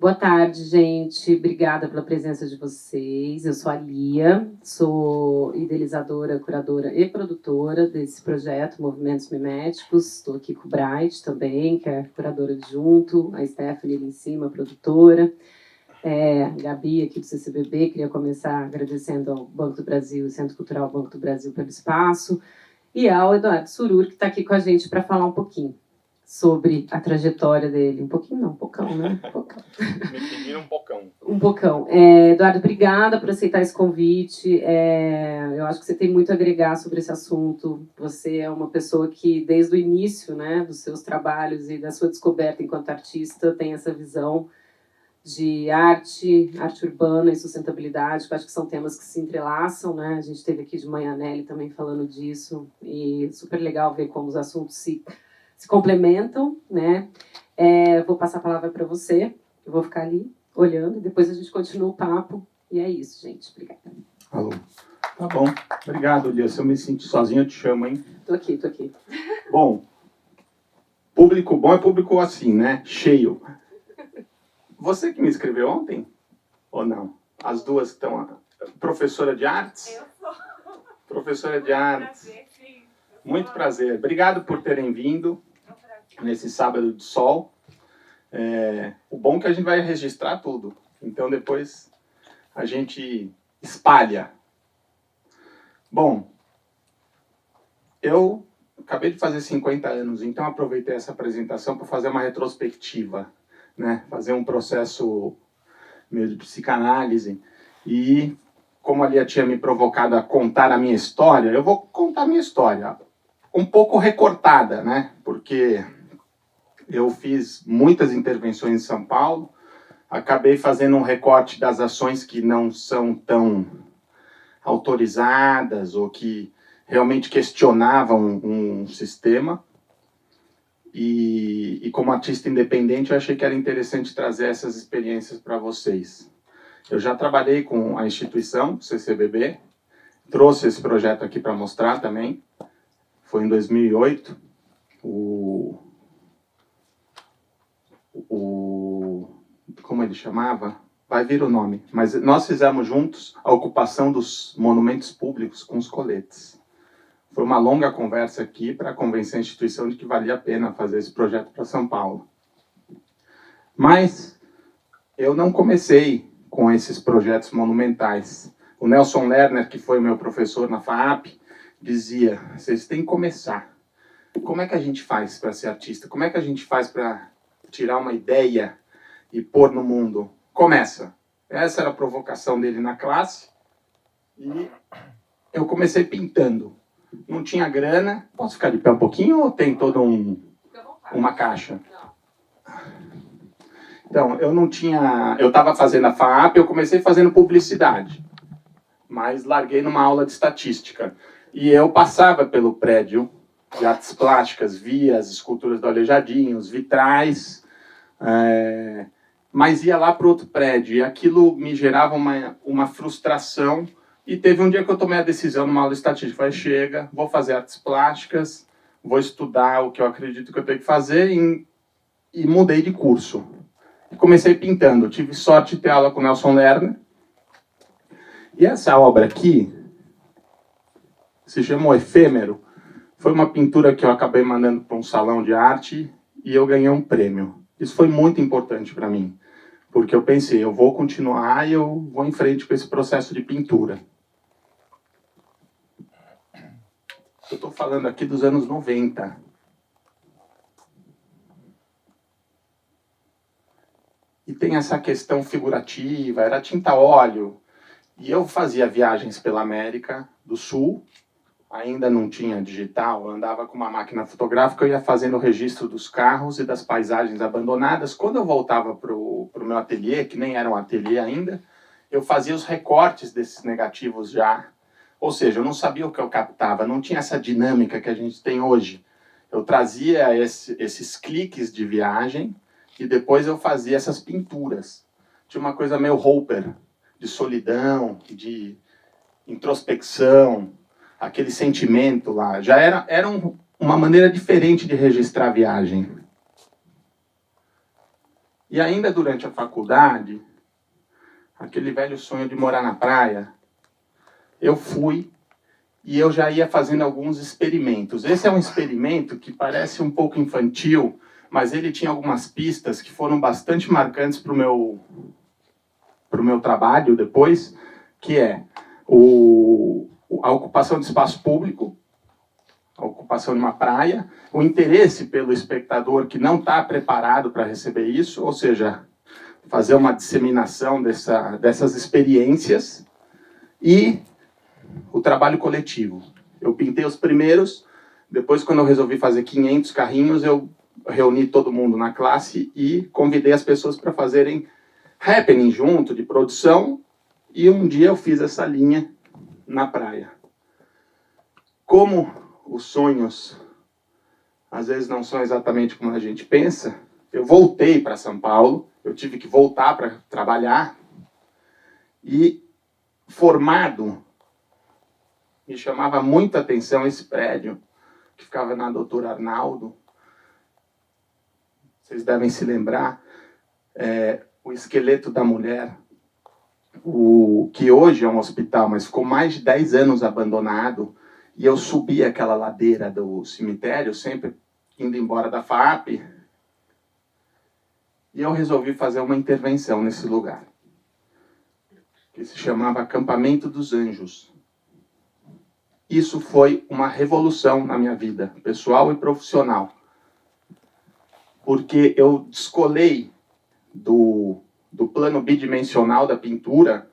Boa tarde, gente. Obrigada pela presença de vocês. Eu sou a Lia, sou idealizadora, curadora e produtora desse projeto Movimentos Miméticos. Estou aqui com o Bright também, que é curadora adjunto, a Stephanie ali em cima, produtora. A Gabi aqui do CCBB, queria começar agradecendo ao Banco do Brasil, Centro Cultural Banco do Brasil pelo espaço, e ao Eduardo Surur, que está aqui com a gente para falar um pouquinho sobre a trajetória dele. Um pouquinho não, um pocão, né? Um pocão. Me pediram um pocão. Um pocão. Eduardo, obrigada por aceitar esse convite. Eu acho que você tem muito a agregar sobre esse assunto. Você é uma pessoa que, desde o início, né, dos seus trabalhos e da sua descoberta enquanto artista, tem essa visão de arte urbana e sustentabilidade, que eu acho que são temas que se entrelaçam, né? A gente teve aqui de manhã a Nelly também falando disso, e super legal ver como os assuntos se complementam, né? Vou passar a palavra para você, eu vou ficar ali olhando, depois a gente continua o papo, e é isso, gente. Obrigada. Alô. Tá bom. Obrigado, Lia. Se eu me sentir sozinho, eu te chamo, hein? Tô aqui. Bom, público bom é público assim, né? Cheio. Você que me escreveu ontem? Ou não? As duas estão... Professora de artes? Eu sou. Professora de artes. Prazer, sim. Muito prazer. Obrigado por terem vindo nesse sábado de sol. O bom é que a gente vai registrar tudo. Então depois a gente espalha. Bom, eu acabei de fazer 50 anos, então aproveitei essa apresentação para fazer uma retrospectiva, né? Fazer um processo meio de psicanálise. E como a Lia tinha me provocado a contar a minha história, eu vou contar a minha história. Um pouco recortada, né? Porque eu fiz muitas intervenções em São Paulo, acabei fazendo um recorte das ações que não são tão autorizadas ou que realmente questionavam um sistema. E como artista independente, eu achei que era interessante trazer essas experiências para vocês. Eu já trabalhei com a instituição, CCBB, trouxe esse projeto aqui para mostrar também. Foi em 2008. Como ele chamava? Vai vir o nome. Mas nós fizemos juntos a ocupação dos monumentos públicos com os coletes. Foi uma longa conversa aqui para convencer a instituição de que valia a pena fazer esse projeto para São Paulo. Mas eu não comecei com esses projetos monumentais. O Nelson Lerner, que foi meu professor na FAAP, dizia, vocês têm que começar. Como é que a gente faz para ser artista? Como é que a gente faz para tirar uma ideia e pôr no mundo? Começa. Essa era a provocação dele na classe. E eu comecei pintando. Não tinha grana. Posso ficar de pé um pouquinho ou tem toda uma caixa? Então, eu não tinha... Eu estava fazendo a FAAP, eu comecei fazendo publicidade. Mas larguei numa aula de estatística. E eu passava pelo prédio de artes plásticas, via as esculturas do Aleijadinho, os vitrais, mas ia lá para outro prédio. E aquilo me gerava uma frustração. E teve um dia que eu tomei a decisão numa aula de estatística. Falei, chega, vou fazer artes plásticas, vou estudar o que eu acredito que eu tenho que fazer e mudei de curso. E comecei pintando. Tive sorte de ter aula com o Nelson Lerner. E essa obra aqui se chamou Efêmero. Foi uma pintura que eu acabei mandando para um salão de arte e eu ganhei um prêmio. Isso foi muito importante para mim, porque eu pensei, eu vou continuar e eu vou em frente com esse processo de pintura. Eu estou falando aqui dos anos 90. E tem essa questão figurativa, era tinta a óleo. E eu fazia viagens pela América do Sul, ainda não tinha digital, eu andava com uma máquina fotográfica, eu ia fazendo o registro dos carros e das paisagens abandonadas. Quando eu voltava para o meu ateliê, que nem era um ateliê ainda, eu fazia os recortes desses negativos já. Ou seja, eu não sabia o que eu captava, não tinha essa dinâmica que a gente tem hoje. Eu trazia esses cliques de viagem e depois eu fazia essas pinturas. Tinha uma coisa meio Hopper, de solidão, de introspecção, aquele sentimento lá. Já era uma maneira diferente de registrar a viagem. E ainda durante a faculdade, aquele velho sonho de morar na praia, eu fui e eu já ia fazendo alguns experimentos. Esse é um experimento que parece um pouco infantil, mas ele tinha algumas pistas que foram bastante marcantes para o meu trabalho depois, que é a ocupação de espaço público, a ocupação de uma praia, o interesse pelo espectador que não está preparado para receber isso, ou seja, fazer uma disseminação dessas experiências, e o trabalho coletivo. Eu pintei os primeiros, depois quando eu resolvi fazer 500 carrinhos, eu reuni todo mundo na classe e convidei as pessoas para fazerem happening junto, de produção, e um dia eu fiz essa linha na praia. Como os sonhos às vezes não são exatamente como a gente pensa, eu voltei para São Paulo, eu tive que voltar para trabalhar, e formado, me chamava muita atenção esse prédio, que ficava na Doutor Arnaldo. Vocês devem se lembrar, o Esqueleto da Mulher, que hoje é um hospital, mas ficou mais de 10 anos abandonado, e eu subi aquela ladeira do cemitério, sempre indo embora da FAP, e eu resolvi fazer uma intervenção nesse lugar, que se chamava Acampamento dos Anjos. Isso foi uma revolução na minha vida, pessoal e profissional, porque eu descolei do plano bidimensional da pintura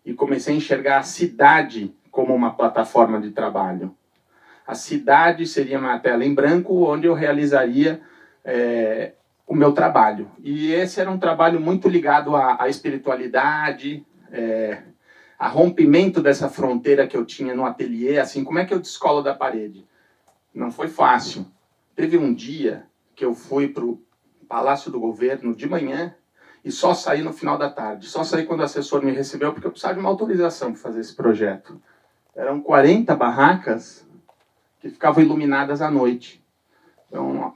e comecei a enxergar a cidade como uma plataforma de trabalho. A cidade seria uma tela em branco onde eu realizaria o meu trabalho. E esse era um trabalho muito ligado à espiritualidade, a rompimento dessa fronteira que eu tinha no ateliê, assim, como é que eu descolo da parede? Não foi fácil. Teve um dia que eu fui para o Palácio do Governo de manhã e só saí no final da tarde. Só saí quando o assessor me recebeu, porque eu precisava de uma autorização para fazer esse projeto. Eram 40 barracas que ficavam iluminadas à noite. Então,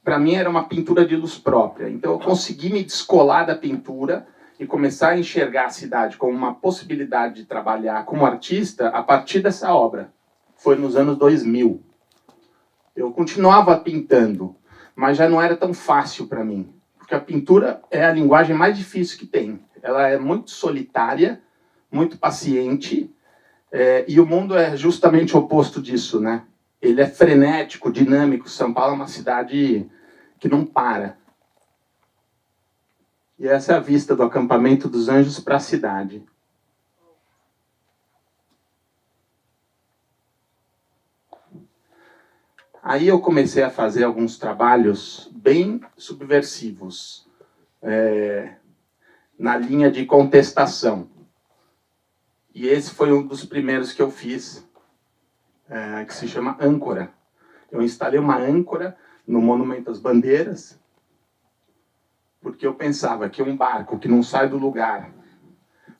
para mim era uma pintura de luz própria. Então eu consegui me descolar da pintura e começar a enxergar a cidade como uma possibilidade de trabalhar como artista a partir dessa obra. Foi nos anos 2000. Eu continuava pintando, mas já não era tão fácil para mim, porque a pintura é a linguagem mais difícil que tem. Ela é muito solitária, muito paciente, e o mundo é justamente o oposto disso, né? Ele é frenético, dinâmico. São Paulo é uma cidade que não para. E essa é a vista do Acampamento dos Anjos para a cidade. Aí eu comecei a fazer alguns trabalhos bem subversivos, na linha de contestação. E esse foi um dos primeiros que eu fiz, que se chama âncora. Eu instalei uma âncora no Monumento às Bandeiras, porque eu pensava que um barco que não sai do lugar,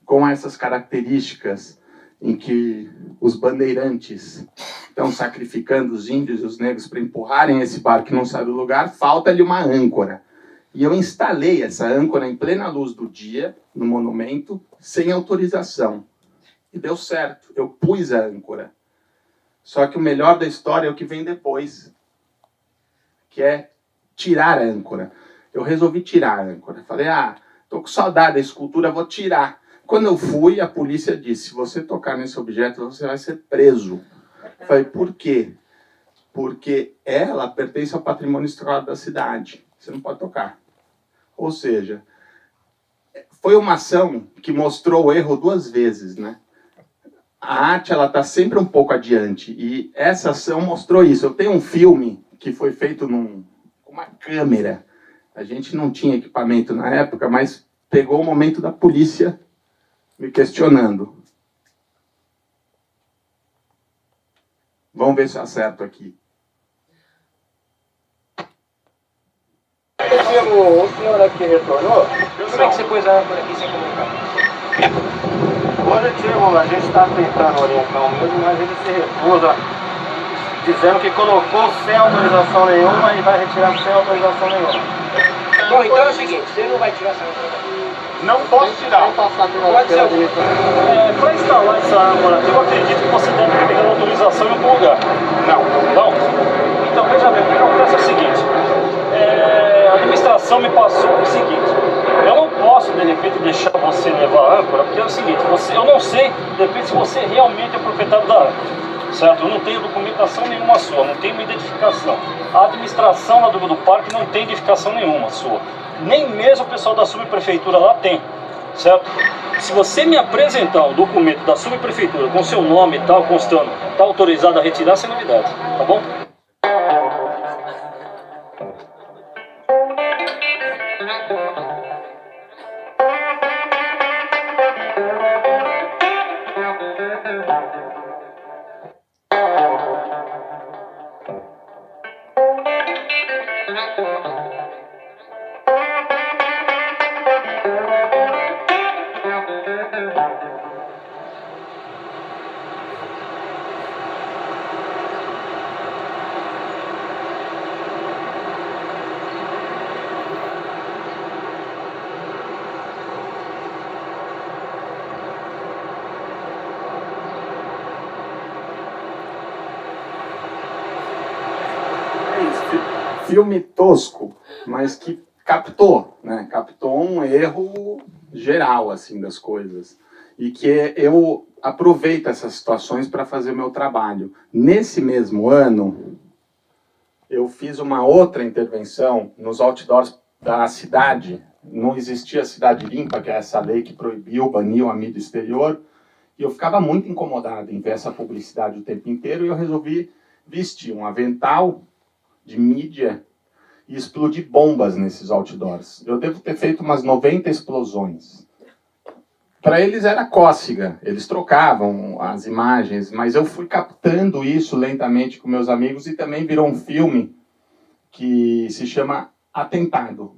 com essas características em que os bandeirantes estão sacrificando os índios e os negros para empurrarem esse barco que não sai do lugar, falta-lhe uma âncora. E eu instalei essa âncora em plena luz do dia, no monumento, sem autorização. E deu certo, eu pus a âncora. Só que o melhor da história é o que vem depois, que é tirar a âncora. Eu resolvi tirar a âncora. Falei, tô com saudade da escultura, vou tirar. Quando eu fui, a polícia disse, se você tocar nesse objeto, você vai ser preso. Eu falei, por quê? Porque ela pertence ao patrimônio histórico da cidade. Você não pode tocar. Ou seja, foi uma ação que mostrou o erro 2 vezes, né? A arte, ela está sempre um pouco adiante. E essa ação mostrou isso. Eu tenho um filme que foi feito com uma câmera. A gente não tinha equipamento na época, mas pegou o momento da polícia me questionando. Vamos ver se eu acerto aqui. O senhor aqui retornou? Como é que você pôs a âncora aqui sem comunicar? Positivo, a gente está tentando orientar o mesmo, mas ele se recusa, dizendo que colocou sem autorização nenhuma e vai retirar sem autorização nenhuma. Bom, então é o seguinte, você não vai tirar essa âncora. Não posso tirar. Pode ser. Para instalar essa âncora, eu acredito que você deve ter pegado autorização em algum lugar. Não? Então, veja bem, o que acontece é o seguinte. A administração me passou o seguinte. Eu não posso, de repente, deixar você levar a âncora, porque é o seguinte, eu não sei, de repente, se você realmente é proprietário da âncora. Certo? Eu não tenho documentação nenhuma sua, não tenho uma identificação. A administração lá do parque não tem identificação nenhuma sua. Nem mesmo o pessoal da subprefeitura lá tem. Certo? Se você me apresentar um documento da subprefeitura com seu nome e tal, constando, está autorizado a retirar, sem novidade. Tá bom? Filme tosco, mas que captou, né? Captou um erro geral assim das coisas e que eu aproveito essas situações para fazer o meu trabalho. Nesse mesmo ano, eu fiz uma outra intervenção nos outdoors da cidade. Não existia Cidade Limpa, que é essa lei que proibiu, baniu a mídia exterior, e eu ficava muito incomodado em ver essa publicidade o tempo inteiro, e eu resolvi vestir um avental de mídia e explodir bombas nesses outdoors. Eu devo ter feito umas 90 explosões. Para eles era cócega, eles trocavam as imagens, mas eu fui captando isso lentamente com meus amigos e também virou um filme que se chama Atentado.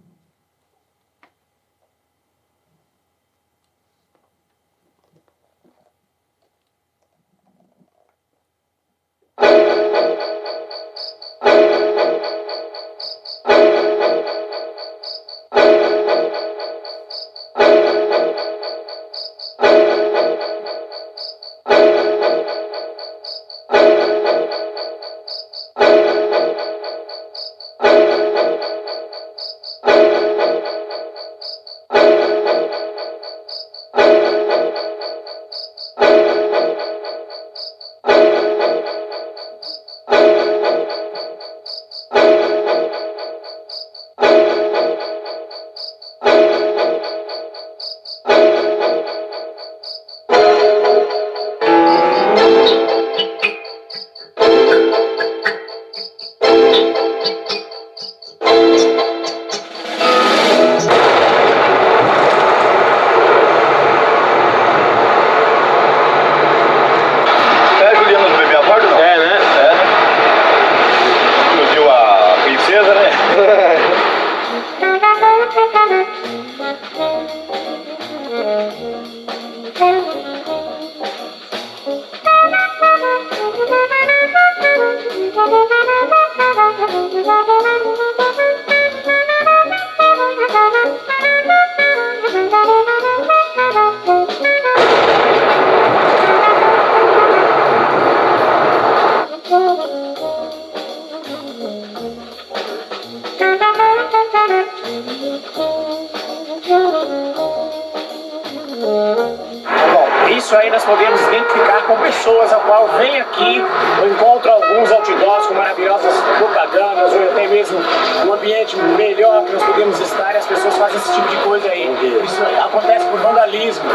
Isso aí nós podemos identificar com pessoas a qual vem aqui, eu encontro alguns outdoors com maravilhosas propagandas, ou até mesmo um ambiente melhor que nós podemos estar, e as pessoas fazem esse tipo de coisa aí. Isso acontece por vandalismo. O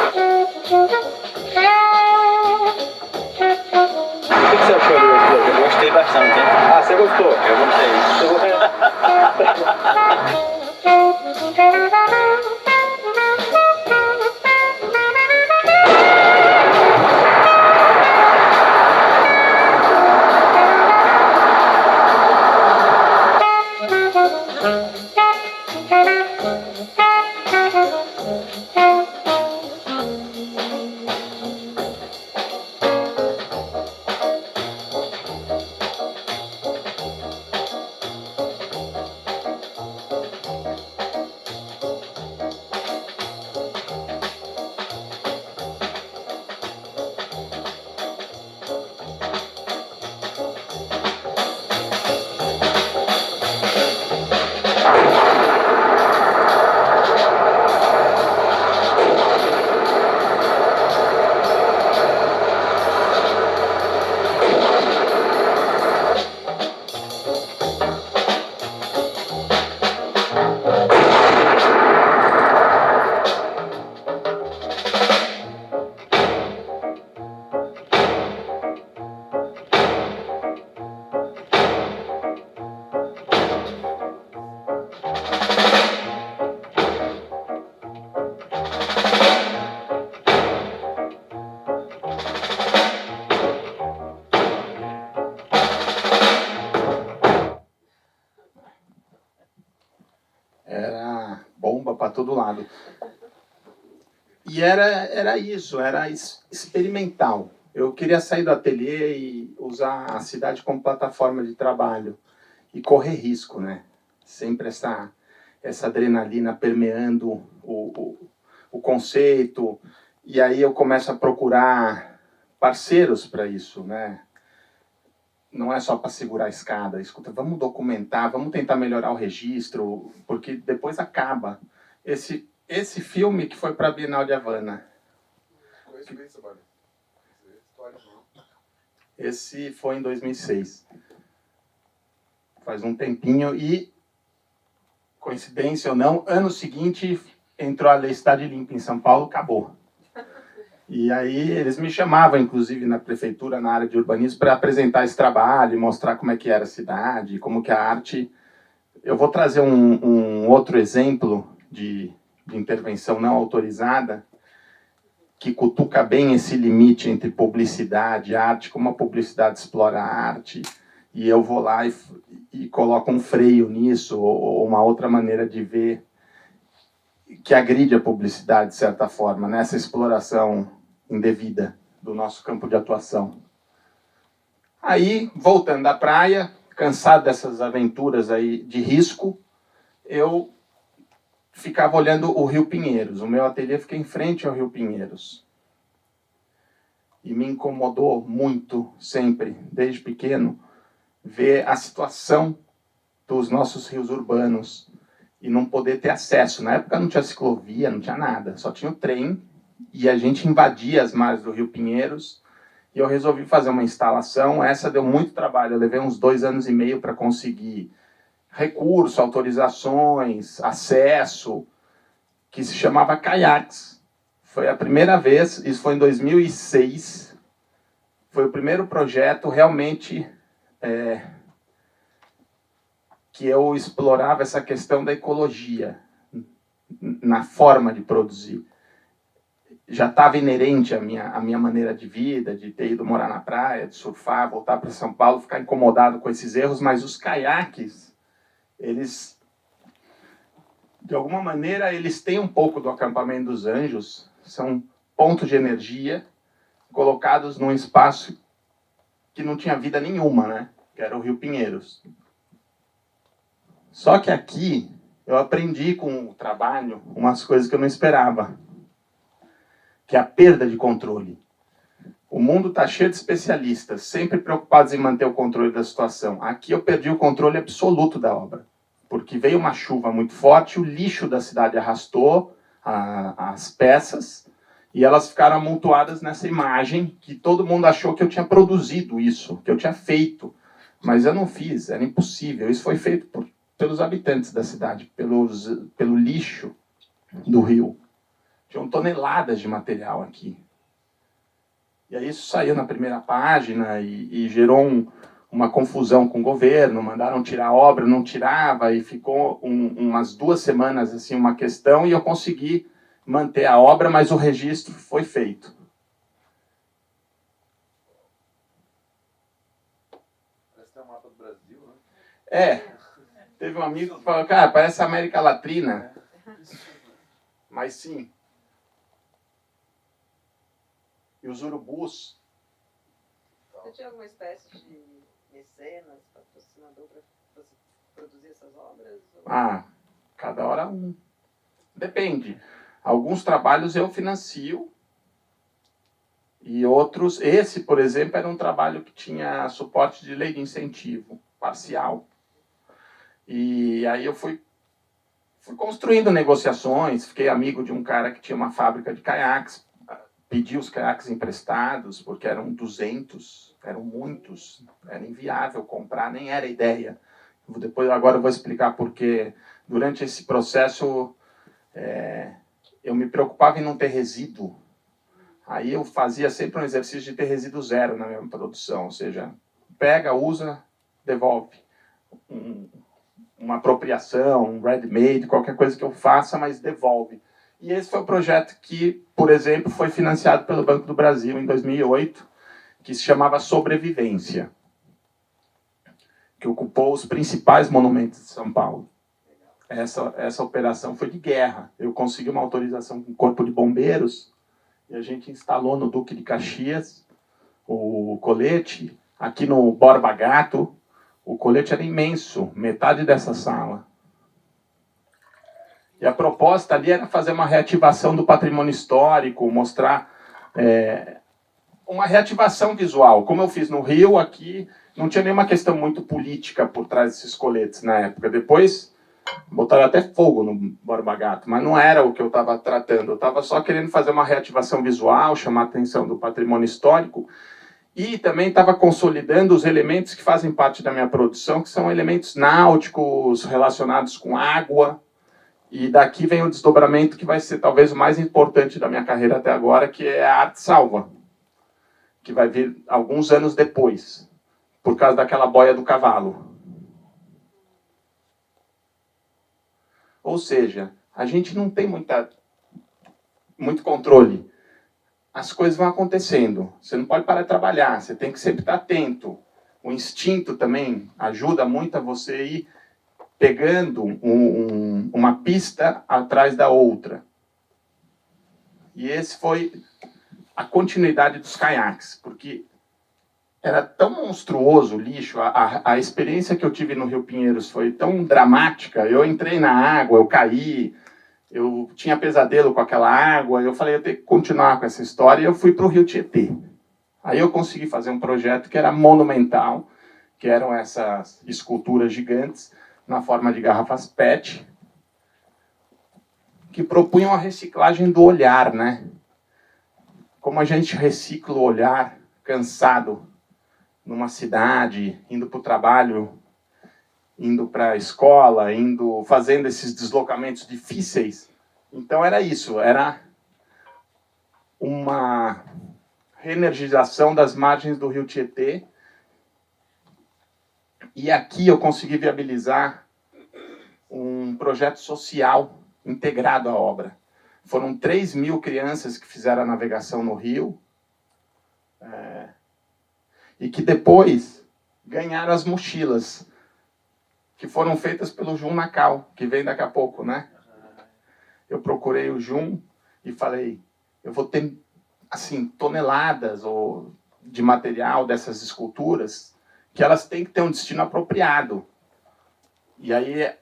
que você achou do jogo? Eu gostei bastante, hein? Ah, você gostou? Eu gostei. Era bomba para todo lado. E era isso, era experimental. Eu queria sair do ateliê e usar a cidade como plataforma de trabalho e correr risco, né? Sempre essa adrenalina permeando o conceito. E aí eu começo a procurar parceiros para isso, né? Não é só para segurar a escada. Escuta, vamos documentar, vamos tentar melhorar o registro, porque depois acaba. Esse filme que foi para a Bienal de Havana. Esse foi em 2006. Faz um tempinho e, coincidência ou não, ano seguinte entrou a Lei Cidade Limpa em São Paulo, acabou. E aí eles me chamavam, inclusive, na prefeitura, na área de urbanismo, para apresentar esse trabalho, mostrar como é que era a cidade, como que a arte... Eu vou trazer um outro exemplo de intervenção não autorizada, que cutuca bem esse limite entre publicidade e arte, como a publicidade explora a arte, e eu vou lá e coloco um freio nisso, ou uma outra maneira de ver que agride a publicidade, de certa forma, nessa exploração indevida do nosso campo de atuação. Aí, voltando da praia, cansado dessas aventuras aí de risco, eu ficava olhando o Rio Pinheiros. O meu ateliê fica em frente ao Rio Pinheiros. E me incomodou muito, sempre, desde pequeno, ver a situação dos nossos rios urbanos e não poder ter acesso. Na época não tinha ciclovia, não tinha nada, só tinha o trem, e a gente invadia as margens do Rio Pinheiros, e eu resolvi fazer uma instalação. Essa deu muito trabalho, eu levei uns 2 anos e meio para conseguir recurso, autorizações, acesso, que se chamava Caiaques. Foi a primeira vez, isso foi em 2006, foi o primeiro projeto realmente que eu explorava essa questão da ecologia na forma de produzir. Já estava inerente à minha maneira de vida, de ter ido morar na praia, de surfar, voltar para São Paulo, ficar incomodado com esses erros, mas os caiaques, eles, de alguma maneira, eles têm um pouco do acampamento dos anjos, são pontos de energia colocados num espaço que não tinha vida nenhuma, né? Que era o Rio Pinheiros. Só que aqui eu aprendi com o trabalho umas coisas que eu não esperava, que é a perda de controle. O mundo está cheio de especialistas, sempre preocupados em manter o controle da situação. Aqui eu perdi o controle absoluto da obra, porque veio uma chuva muito forte, o lixo da cidade arrastou as peças, e elas ficaram amontoadas nessa imagem, que todo mundo achou que eu tinha produzido isso, que eu tinha feito. Mas eu não fiz, era impossível. Isso foi feito pelos habitantes da cidade, pelo lixo do rio. Tinham toneladas de material aqui. E aí isso saiu na primeira página e gerou uma confusão com o governo. Mandaram tirar a obra, não tirava, e ficou umas 2 semanas assim, uma questão, e eu consegui manter a obra, mas o registro foi feito. Parece que é o mapa do Brasil, né? É, teve um amigo que falou, cara, parece a América Latina. Mas sim. E os urubus. Você tinha alguma espécie de mecenas, patrocinador para você produzir essas obras? Ou... Cada hora um. Depende. Alguns trabalhos eu financio e outros... Esse, por exemplo, era um trabalho que tinha suporte de lei de incentivo parcial. E aí eu fui construindo negociações, fiquei amigo de um cara que tinha uma fábrica de caiaques, pedi os caiaques emprestados, porque eram 200, eram muitos, era inviável comprar, nem era ideia. Agora eu vou explicar porque durante esse processo eu me preocupava em não ter resíduo. Aí eu fazia sempre um exercício de ter resíduo zero na minha produção, ou seja, pega, usa, devolve. Uma apropriação, um ready-made, qualquer coisa que eu faça, mas devolve. E esse foi o projeto que, por exemplo, foi financiado pelo Banco do Brasil em 2008, que se chamava Sobrevivência, que ocupou os principais monumentos de São Paulo. essa operação foi de guerra. Eu consegui uma autorização com o Corpo de Bombeiros e a gente instalou no Duque de Caxias o colete. Aqui no Borba Gato, o colete era imenso, metade dessa sala. E a proposta ali era fazer uma reativação do patrimônio histórico, mostrar uma reativação visual. Como eu fiz no Rio, aqui não tinha nenhuma questão muito política por trás desses coletes na época. Depois botaram até fogo no Borba Gato, mas não era o que eu estava tratando. Eu estava só querendo fazer uma reativação visual, chamar a atenção do patrimônio histórico, e também estava consolidando os elementos que fazem parte da minha produção, que são elementos náuticos relacionados com água. E daqui vem o desdobramento que vai ser talvez o mais importante da minha carreira até agora, que é a arte salva, que vai vir alguns anos depois, por causa daquela boia do cavalo. Ou seja, a gente não tem muito controle. As coisas vão acontecendo. Você não pode parar de trabalhar, você tem que sempre estar atento. O instinto também ajuda muito a você ir pegando uma pista atrás da outra. E esse foi a continuidade dos caiaques, porque era tão monstruoso o lixo, a experiência que eu tive no Rio Pinheiros foi tão dramática. Eu entrei na água, eu caí, eu tinha pesadelo com aquela água, eu falei, eu tenho que continuar com essa história, e eu fui para o Rio Tietê. Aí eu consegui fazer um projeto que era monumental, que eram essas esculturas gigantes, na forma de garrafas PET, que propunham a reciclagem do olhar, né? Como a gente recicla o olhar cansado numa cidade, indo para o trabalho, indo para a escola, fazendo esses deslocamentos difíceis. Então era isso, era uma reenergização das margens do Rio Tietê. E aqui eu consegui viabilizar um projeto social integrado à obra. Foram 3.000 crianças que fizeram a navegação no rio, e que depois ganharam as mochilas, que foram feitas pelo Jun Nakal, que vem daqui a pouco, né? Eu procurei o Jun e falei, eu vou ter assim, toneladas de material dessas esculturas, que elas têm que ter um destino apropriado. E aí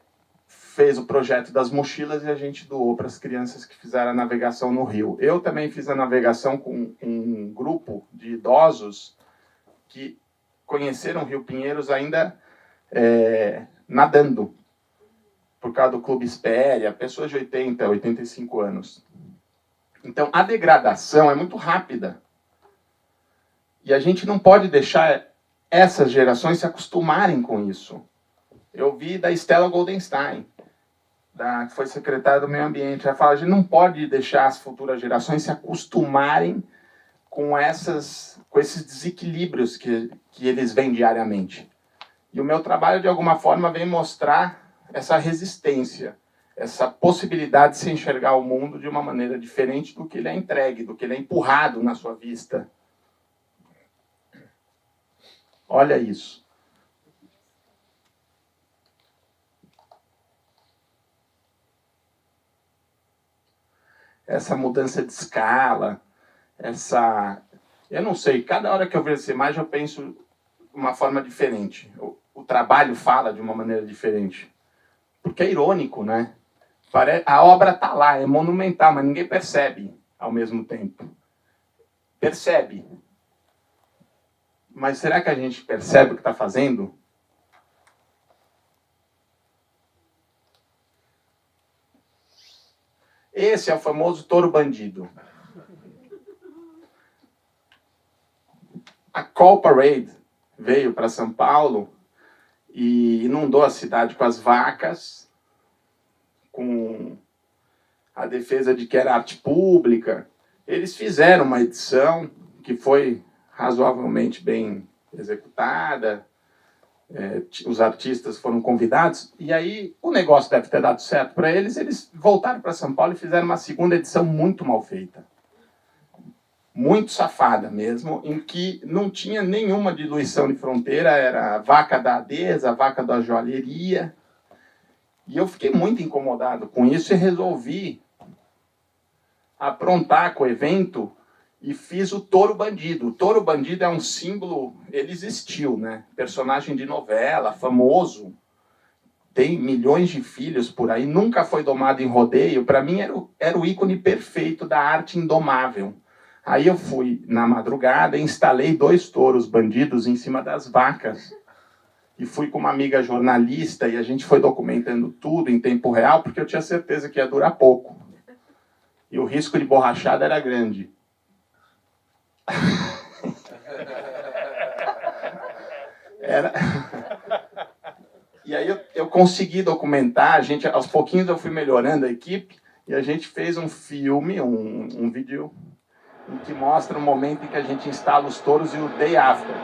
fez o projeto das mochilas e a gente doou para as crianças que fizeram a navegação no rio. Eu também fiz a navegação com um grupo de idosos que conheceram o Rio Pinheiros ainda nadando, por causa do Clube Espéria, pessoas de 80, 85 anos. Então, a degradação é muito rápida. E a gente não pode deixar essas gerações se acostumarem com isso. Eu vi da Stella Goldenstein, que foi secretária do Meio Ambiente. Ela fala, a gente não pode deixar as futuras gerações se acostumarem com esses desequilíbrios que eles veem diariamente. E o meu trabalho, de alguma forma, vem mostrar essa resistência, essa possibilidade de se enxergar o mundo de uma maneira diferente do que ele é entregue, do que ele é empurrado na sua vista. Olha isso. Essa mudança de escala, eu não sei, cada hora que eu vejo essa imagem eu penso de uma forma diferente. O trabalho fala de uma maneira diferente. Porque é irônico, né? A obra está lá, é monumental, mas ninguém percebe ao mesmo tempo. Percebe. Mas será que a gente percebe o que está fazendo? Esse é o famoso touro bandido. A Call Parade veio para São Paulo e inundou a cidade com as vacas, com a defesa de que era arte pública. Eles fizeram uma edição que foi razoavelmente bem executada, os artistas foram convidados, e aí o negócio deve ter dado certo para eles voltaram para São Paulo e fizeram uma segunda edição muito mal feita. Muito safada mesmo, em que não tinha nenhuma diluição de fronteira, era a vaca da Adesa, a vaca da joalheria, E eu fiquei muito incomodado com isso e resolvi aprontar com o evento e fiz o Touro Bandido. O Touro Bandido é um símbolo, ele existiu, né? Personagem de novela, famoso, tem milhões de filhos por aí, nunca foi domado em rodeio. Para mim era o ícone perfeito da arte indomável. Aí eu fui na madrugada e instalei 2 touros bandidos em cima das vacas. E fui com uma amiga jornalista e a gente foi documentando tudo em tempo real, porque eu tinha certeza que ia durar pouco. E o risco de borrachada era grande. E aí eu consegui documentar, aos pouquinhos eu fui melhorando a equipe, e a gente fez um filme, um vídeo, em que mostra o momento em que a gente instala os touros e o day after.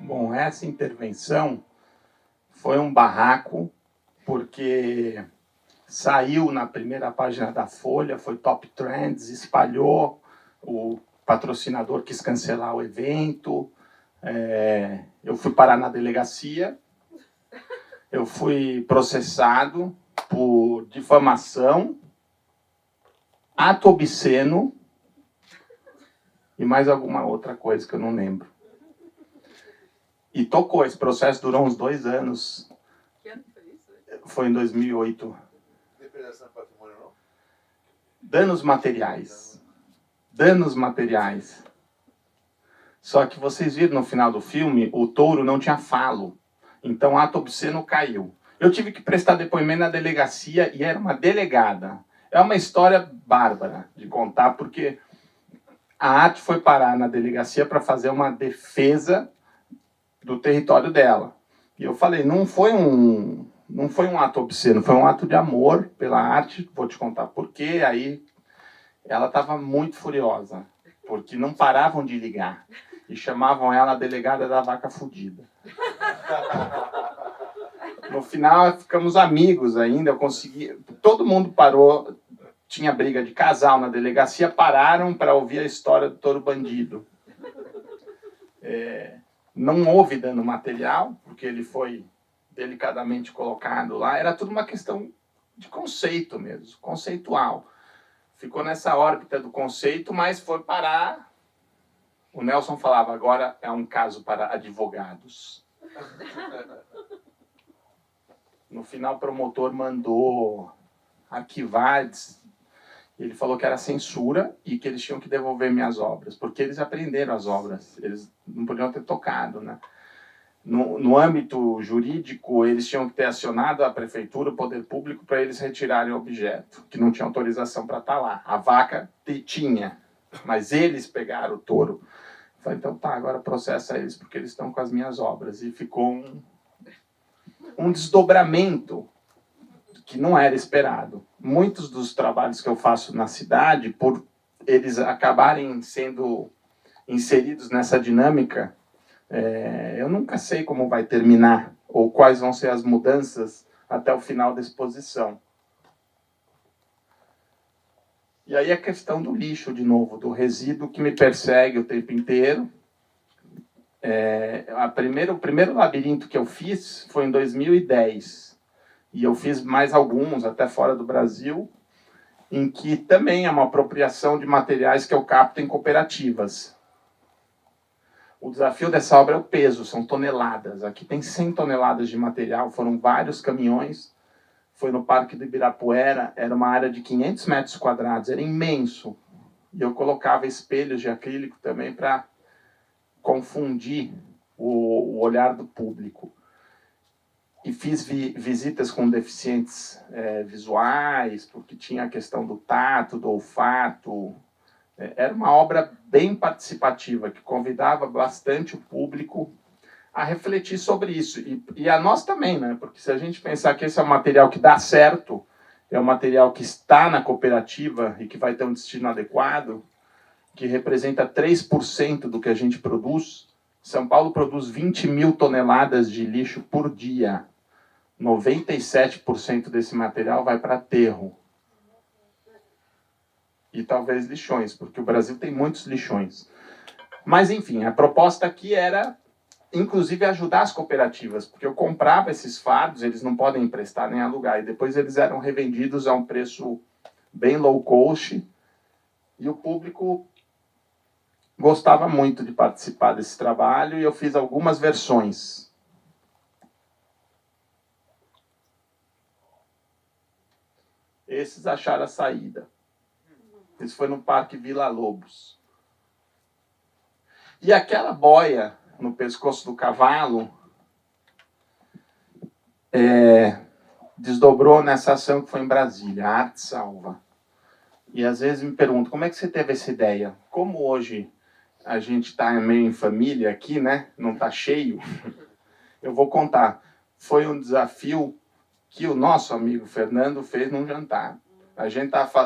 Bom, essa intervenção foi um barraco, porque saiu na primeira página da Folha, foi top trends, espalhou, o patrocinador quis cancelar o evento, eu fui parar na delegacia, eu fui processado por difamação, ato obsceno e mais alguma outra coisa que eu não lembro. E tocou, esse processo durou uns 2 anos. Que ano foi isso? Foi em 2008. Depredação do patrimônio, não? Danos materiais. Danos materiais. Só que vocês viram no final do filme, o touro não tinha falo. Então, ato obsceno caiu. Eu tive que prestar depoimento na delegacia e era uma delegada. É uma história bárbara de contar, porque a arte foi parar na delegacia para fazer uma defesa do território dela. E eu falei, não foi um ato obsceno, foi um ato de amor pela arte. Vou te contar por quê. Aí ela estava muito furiosa, porque não paravam de ligar. E chamavam ela a delegada da vaca fudida. No final, ficamos amigos ainda. Eu consegui... Todo mundo parou. Tinha briga de casal na delegacia. Pararam para ouvir a história do touro bandido. Não houve dano material, porque ele foi delicadamente colocado lá. Era tudo uma questão de conceito mesmo, conceitual. Ficou nessa órbita do conceito, mas foi parar... O Nelson falava, agora é um caso para advogados. No final, o promotor mandou arquivar. Ele falou que era censura e que eles tinham que devolver minhas obras, porque eles apreenderam as obras. Eles não podiam ter tocado, né? No âmbito jurídico, eles tinham que ter acionado a prefeitura, o poder público, para eles retirarem o objeto, que não tinha autorização para estar lá. A vaca tinha, mas eles pegaram o touro. Eu falei, então tá, agora processa eles, porque eles estão com as minhas obras. E ficou um desdobramento que não era esperado. Muitos dos trabalhos que eu faço na cidade, por eles acabarem sendo inseridos nessa dinâmica, eu nunca sei como vai terminar, ou quais vão ser as mudanças até o final da exposição. E aí a questão do lixo, de novo, do resíduo que me persegue o tempo inteiro. O primeiro labirinto que eu fiz foi em 2010. E eu fiz mais alguns, até fora do Brasil, em que também é uma apropriação de materiais que eu capto em cooperativas. O desafio dessa obra é o peso, são toneladas. Aqui tem 100 toneladas de material, foram vários caminhões. Foi no Parque do Ibirapuera, era uma área de 500 metros quadrados, era imenso. E eu colocava espelhos de acrílico também para confundir o olhar do público. E fiz visitas com deficientes visuais, porque tinha a questão do tato, do olfato. Era uma obra bem participativa, que convidava bastante o público a refletir sobre isso. E a nós também, né? Porque se a gente pensar que esse é um material que dá certo, é um material que está na cooperativa e que vai ter um destino adequado, que representa 3% do que a gente produz. São Paulo produz 20 mil toneladas de lixo por dia. 97% desse material vai para aterro. E talvez lixões, porque o Brasil tem muitos lixões. Mas, enfim, a proposta aqui era, inclusive, ajudar as cooperativas, porque eu comprava esses fardos, eles não podem emprestar nem alugar, e depois eles eram revendidos a um preço bem low cost, e o público gostava muito de participar desse trabalho, e eu fiz algumas versões. Esses acharam a saída. Esse foi no Parque Vila Lobos. E aquela boia no pescoço do cavalo desdobrou nessa ação que foi em Brasília, a Arte Salva. E às vezes me pergunto, como é que você teve essa ideia? Como hoje a gente está meio em família aqui, né? Não está cheio. Eu vou contar. Foi um desafio que o nosso amigo Fernando fez num jantar.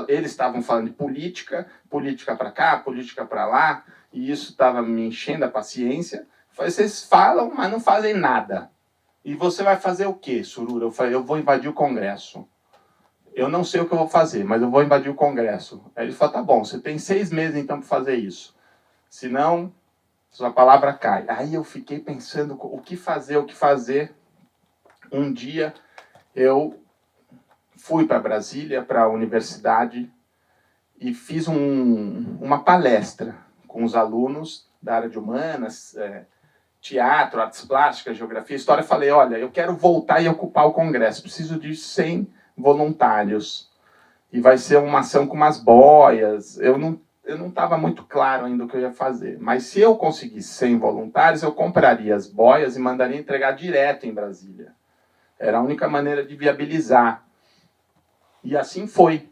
Eles estavam falando de política para cá, política para lá, e isso estava me enchendo a paciência. Eu falei, vocês falam, mas não fazem nada. E você vai fazer o quê, Surura? Eu falei, eu vou invadir o Congresso. Eu não sei o que eu vou fazer, mas eu vou invadir o Congresso. Aí ele falou, tá bom, você tem 6 meses então para fazer isso. Senão, sua palavra cai. Aí eu fiquei pensando o que fazer. Um dia eu fui para Brasília, para a universidade, e fiz uma palestra com os alunos da área de humanas, teatro, artes plásticas, geografia, história. Falei, olha, eu quero voltar e ocupar o Congresso, preciso de 100 voluntários. E vai ser uma ação com umas boias. Eu não estava muito claro ainda o que eu ia fazer. Mas se eu conseguisse 100 voluntários, eu compraria as boias e mandaria entregar direto em Brasília. Era a única maneira de viabilizar. E assim foi.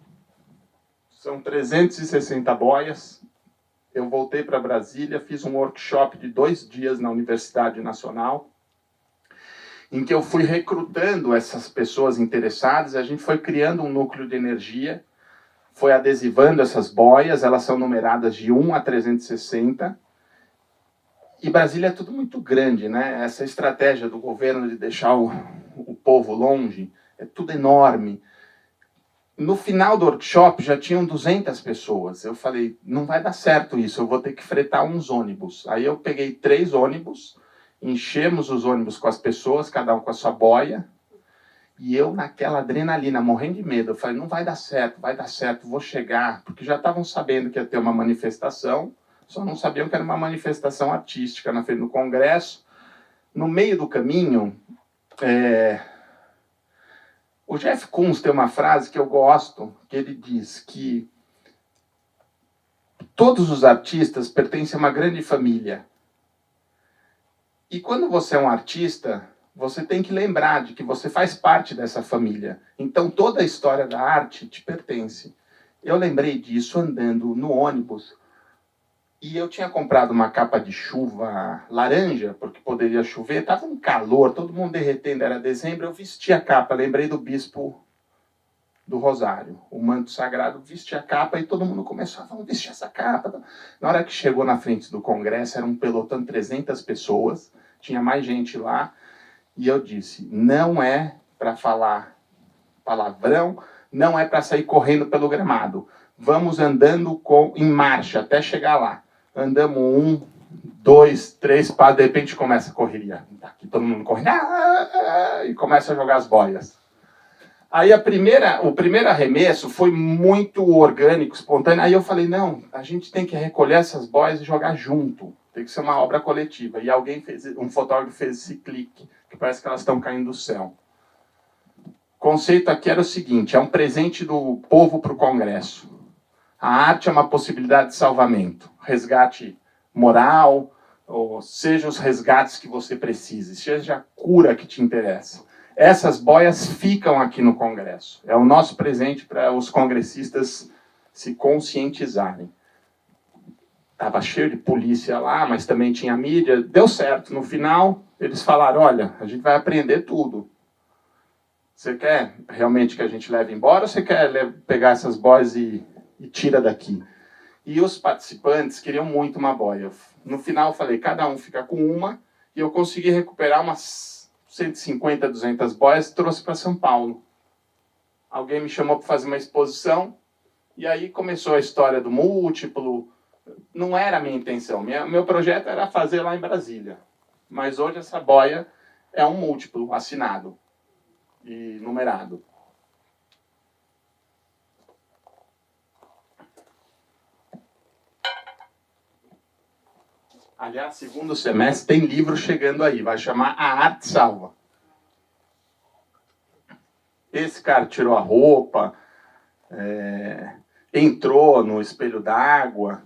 São 360 boias. Eu voltei para Brasília, fiz um workshop de 2 dias na Universidade Nacional, em que eu fui recrutando essas pessoas interessadas, a gente foi criando um núcleo de energia, foi adesivando essas boias, elas são numeradas de 1 a 360, e Brasília é tudo muito grande, né? Essa estratégia do governo de deixar o povo longe, é tudo enorme. No final do workshop já tinham 200 pessoas. Eu falei, não vai dar certo isso, eu vou ter que fretar uns ônibus. Aí eu peguei 3 ônibus, enchemos os ônibus com as pessoas, cada um com a sua boia, e eu naquela adrenalina, morrendo de medo. Eu falei, não vai dar certo, vou chegar. Porque já estavam sabendo que ia ter uma manifestação, só não sabiam que era uma manifestação artística na frente do Congresso. No meio do caminho, o Jeff Koons tem uma frase que eu gosto, que ele diz que todos os artistas pertencem a uma grande família. E quando você é um artista, você tem que lembrar de que você faz parte dessa família. Então toda a história da arte te pertence. Eu lembrei disso andando no ônibus, e eu tinha comprado uma capa de chuva laranja, porque poderia chover, estava um calor, todo mundo derretendo, era dezembro, eu vesti a capa, lembrei do bispo do Rosário, o manto sagrado, vesti a capa e todo mundo começou a falar, vamos vestir essa capa. Na hora que chegou na frente do Congresso, era um pelotão de 300 pessoas, tinha mais gente lá, e eu disse, não é para falar palavrão, não é para sair correndo pelo gramado, vamos andando em marcha até chegar lá. Andamos 1, 2, 3 passos, de repente começa a correria. Aqui todo mundo corre, e começa a jogar as boias. Aí o primeiro arremesso foi muito orgânico, espontâneo. Aí eu falei, não, a gente tem que recolher essas boias e jogar junto. Tem que ser uma obra coletiva. E um fotógrafo fez esse clique, que parece que elas estão caindo do céu. O conceito aqui era o seguinte, é um presente do povo para o Congresso. A arte é uma possibilidade de salvamento, resgate moral, ou seja os resgates que você precise, seja a cura que te interessa. Essas boias ficam aqui no Congresso. É o nosso presente para os congressistas se conscientizarem. Estava cheio de polícia lá, mas também tinha mídia. Deu certo. No final, eles falaram, olha, a gente vai aprender tudo. Você quer realmente que a gente leve embora ou você quer pegar essas boias e tira daqui? E os participantes queriam muito uma boia. No final, eu falei, cada um fica com uma, e eu consegui recuperar umas 150, 200 boias e trouxe para São Paulo. Alguém me chamou para fazer uma exposição, e aí começou a história do múltiplo. Não era a minha intenção. Meu projeto era fazer lá em Brasília. Mas hoje essa boia é um múltiplo assinado e numerado. Aliás, segundo semestre tem livro chegando aí, vai chamar A Arte Salva. Esse cara tirou a roupa, entrou no espelho d'água,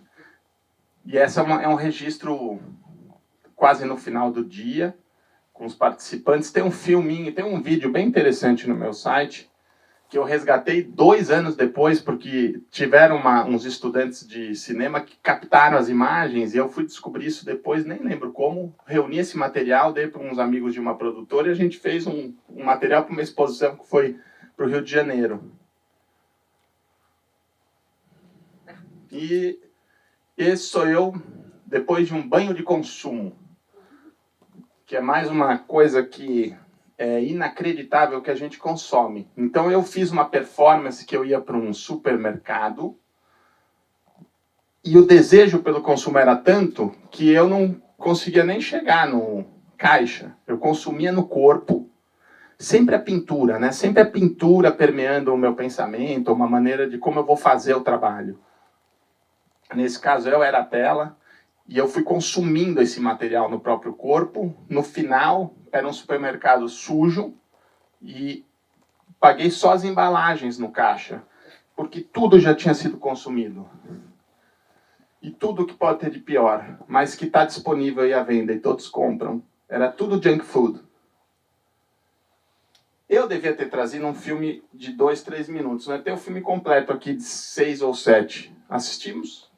e essa é um registro quase no final do dia, com os participantes. Tem um filminho, tem um vídeo bem interessante no meu site, que eu resgatei 2 anos depois, porque tiveram uns estudantes de cinema que captaram as imagens, e eu fui descobrir isso depois, nem lembro como, reuni esse material, dei para uns amigos de uma produtora, e a gente fez um material para uma exposição que foi para o Rio de Janeiro. E esse sou eu, depois de um banho de consumo, que é mais uma coisa que é inacreditável que a gente consome. Então eu fiz uma performance que eu ia para um supermercado e o desejo pelo consumo era tanto que eu não conseguia nem chegar no caixa. Eu consumia no corpo, sempre a pintura, né? Sempre a pintura permeando o meu pensamento, uma maneira de como eu vou fazer o trabalho. Nesse caso eu era a tela e eu fui consumindo esse material no próprio corpo. No final, era um supermercado sujo e paguei só as embalagens no caixa, porque tudo já tinha sido consumido. E tudo que pode ter de pior, mas que está disponível aí à venda e todos compram. Era tudo junk food. Eu devia ter trazido um filme de 2, 3 minutos, né? Tem o filme completo aqui de 6 ou 7. Assistimos?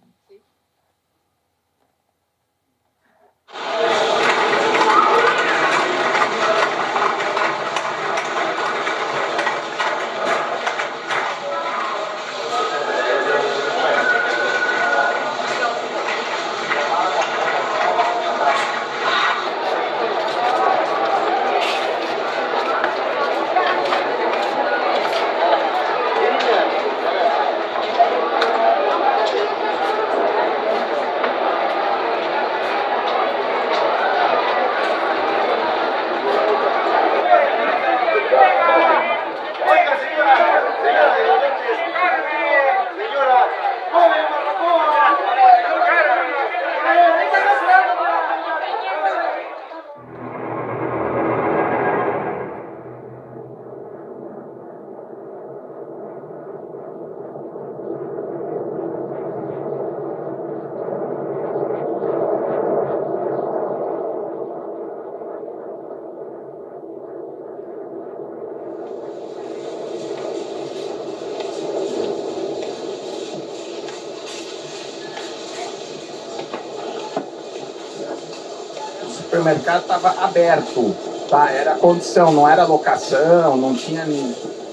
O supermercado estava aberto, tá? Era condição, não era locação, não tinha...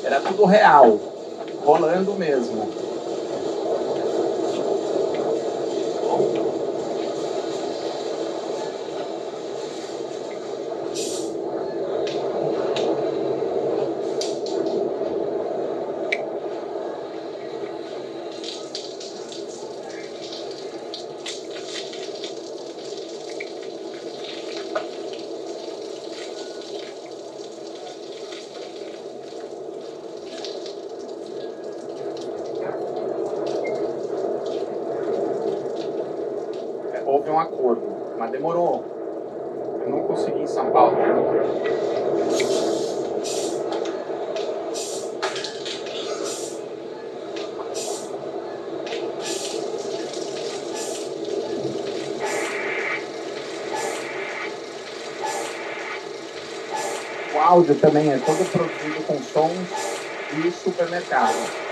Era tudo real, rolando mesmo. Houve um acordo, mas demorou. Eu não consegui em São Paulo. O áudio também é todo produzido com sons e supermercado.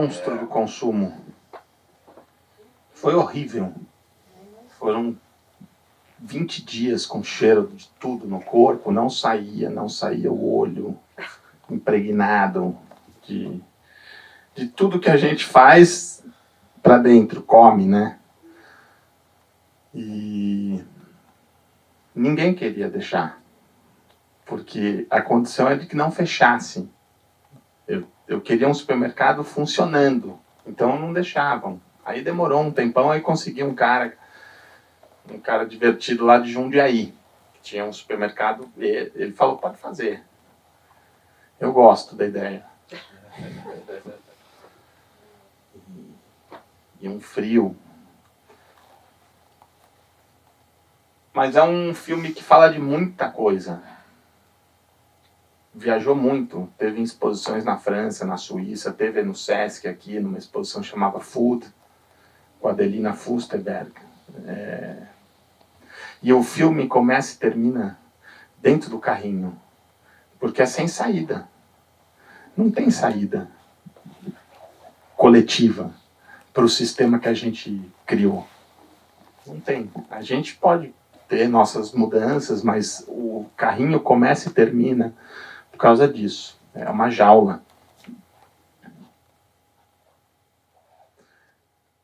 monstro do consumo. Foi horrível. Foram 20 dias com cheiro de tudo no corpo, não saía o olho impregnado de tudo que a gente faz para dentro, come, né? E ninguém queria deixar, porque a condição é de que não fechasse. Eu queria um supermercado funcionando, então não deixavam. Aí demorou um tempão, aí consegui um cara divertido lá de Jundiaí, que tinha um supermercado, e ele falou, pode fazer. Eu gosto da ideia. E um frio. Mas é um filme que fala de muita coisa. Viajou muito, teve exposições na França, na Suíça, teve no Sesc aqui, numa exposição chamada Food, com a Adelina Fusterberg. E o filme começa e termina dentro do carrinho, porque é sem saída. Não tem saída coletiva para o sistema que a gente criou. Não tem. A gente pode ter nossas mudanças, mas o carrinho começa e termina por causa disso. É uma jaula.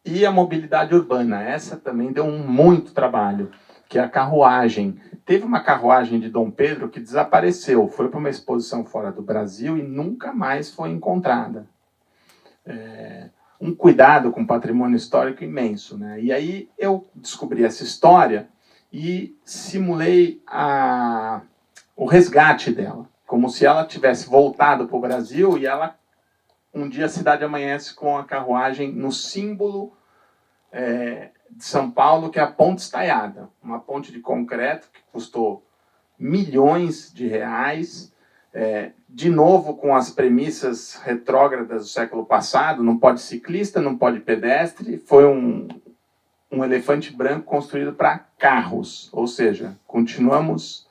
E a mobilidade urbana, essa também deu muito trabalho, que é a carruagem. Teve uma carruagem de Dom Pedro que desapareceu, foi para uma exposição fora do Brasil e nunca mais foi encontrada. Um cuidado com o patrimônio histórico imenso, né? E aí eu descobri essa história e simulei o resgate dela, como se ela tivesse voltado para o Brasil e ela, um dia a cidade amanhece com a carruagem no símbolo de São Paulo, que é a Ponte Estaiada, uma ponte de concreto que custou milhões de reais, de novo com as premissas retrógradas do século passado, não pode ciclista, não pode pedestre, foi um elefante branco construído para carros, ou seja, continuamos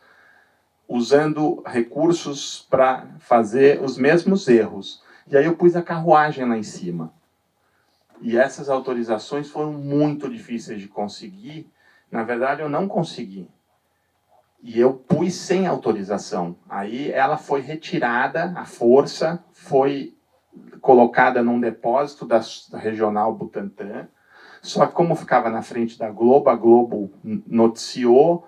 usando recursos para fazer os mesmos erros. E aí eu pus a carruagem lá em cima. E essas autorizações foram muito difíceis de conseguir. Na verdade, eu não consegui. E eu pus sem autorização. Aí ela foi retirada, à força, foi colocada num depósito da Regional Butantã. Só que como ficava na frente da Globo, a Globo noticiou,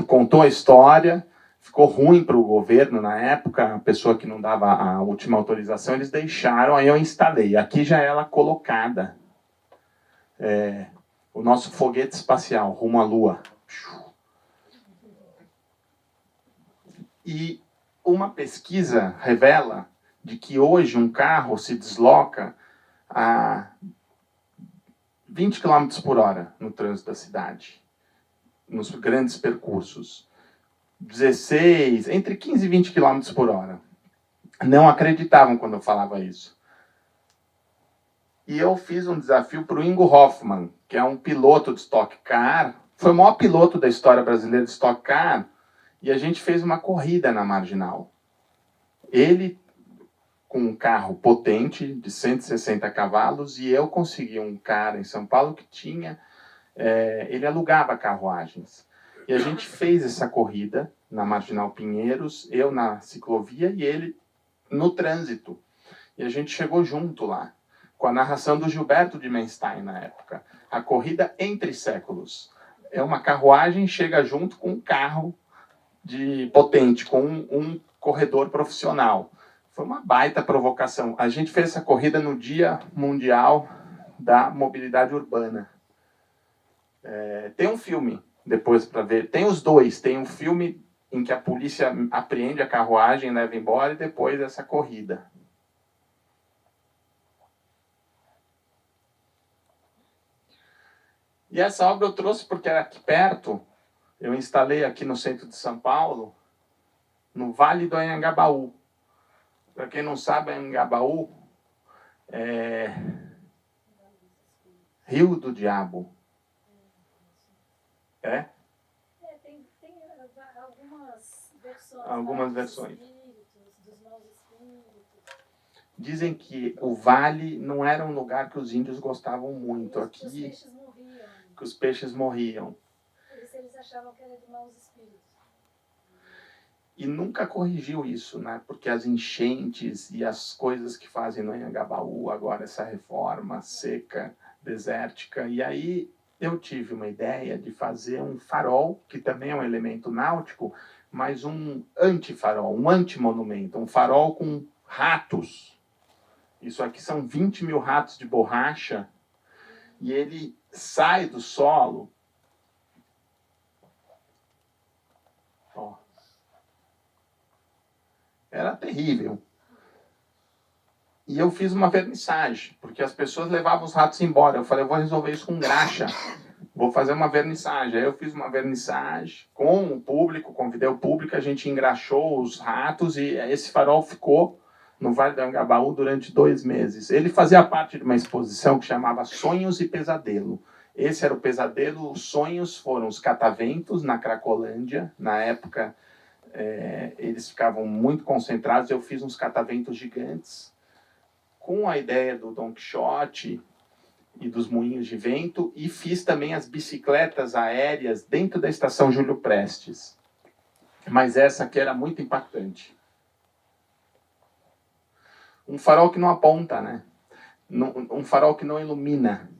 contou a história, ficou ruim para o governo na época, a pessoa que não dava a última autorização, eles deixaram, aí eu instalei. Aqui já ela colocada. O nosso foguete espacial, rumo à Lua. E uma pesquisa revela de que hoje um carro se desloca a 20 km por hora no trânsito da cidade, nos grandes percursos. 16, entre 15 e 20 km por hora. Não acreditavam quando eu falava isso. E eu fiz um desafio para o Ingo Hoffmann, que é um piloto de Stock Car, foi o maior piloto da história brasileira de Stock Car, e a gente fez uma corrida na Marginal. Ele com um carro potente, de 160 cavalos, e eu consegui um cara em São Paulo que tinha... ele alugava carruagens. E a gente fez essa corrida na Marginal Pinheiros, eu na ciclovia e ele no trânsito. E a gente chegou junto lá, com a narração do Gilberto de Menstein na época. A corrida entre séculos. É uma carruagem, chega junto com um carro potente, com um corredor profissional. Foi uma baita provocação. A gente fez essa corrida no Dia Mundial da Mobilidade Urbana. Tem um filme depois para ver. Tem os dois. Tem um filme em que a polícia apreende a carruagem, leva embora, e depois essa corrida. E essa obra eu trouxe porque era aqui perto. Eu instalei aqui no centro de São Paulo, no Vale do Anhangabaú. Para quem não sabe, Anhangabaú é Rio do Diabo. Tem algumas versões. Algumas versões. Dos maus espíritos. Dizem que o vale não era um lugar que os índios gostavam muito. Aqui, os peixes morriam. que os peixes morriam. Por isso eles achavam que era de maus espíritos. E nunca corrigiu isso, né? Porque as enchentes e as coisas que fazem no Anhangabaú, agora essa reforma seca, desértica. E aí eu tive uma ideia de fazer um farol, que também é um elemento náutico, mas um antifarol, um antimonumento, um farol com ratos. Isso aqui são 20 mil ratos de borracha, e ele sai do solo. Ó. Era terrível. E eu fiz uma vernissagem, porque as pessoas levavam os ratos embora. Eu falei, eu vou resolver isso com graxa. Vou fazer uma vernissagem. Aí eu fiz uma vernissagem com o público, convidei o público, a gente engraxou os ratos e esse farol ficou no Vale do Anhangabaú durante 2 meses. Ele fazia parte de uma exposição que chamava Sonhos e Pesadelo. Esse era o pesadelo, os sonhos foram os cataventos na Cracolândia. Na época, eles ficavam muito concentrados. Eu fiz uns cataventos gigantes com a ideia do Don Quixote e dos moinhos de vento, e fiz também as bicicletas aéreas dentro da estação Júlio Prestes. Mas essa aqui era muito impactante. Um farol que não aponta, né? Um farol que não ilumina.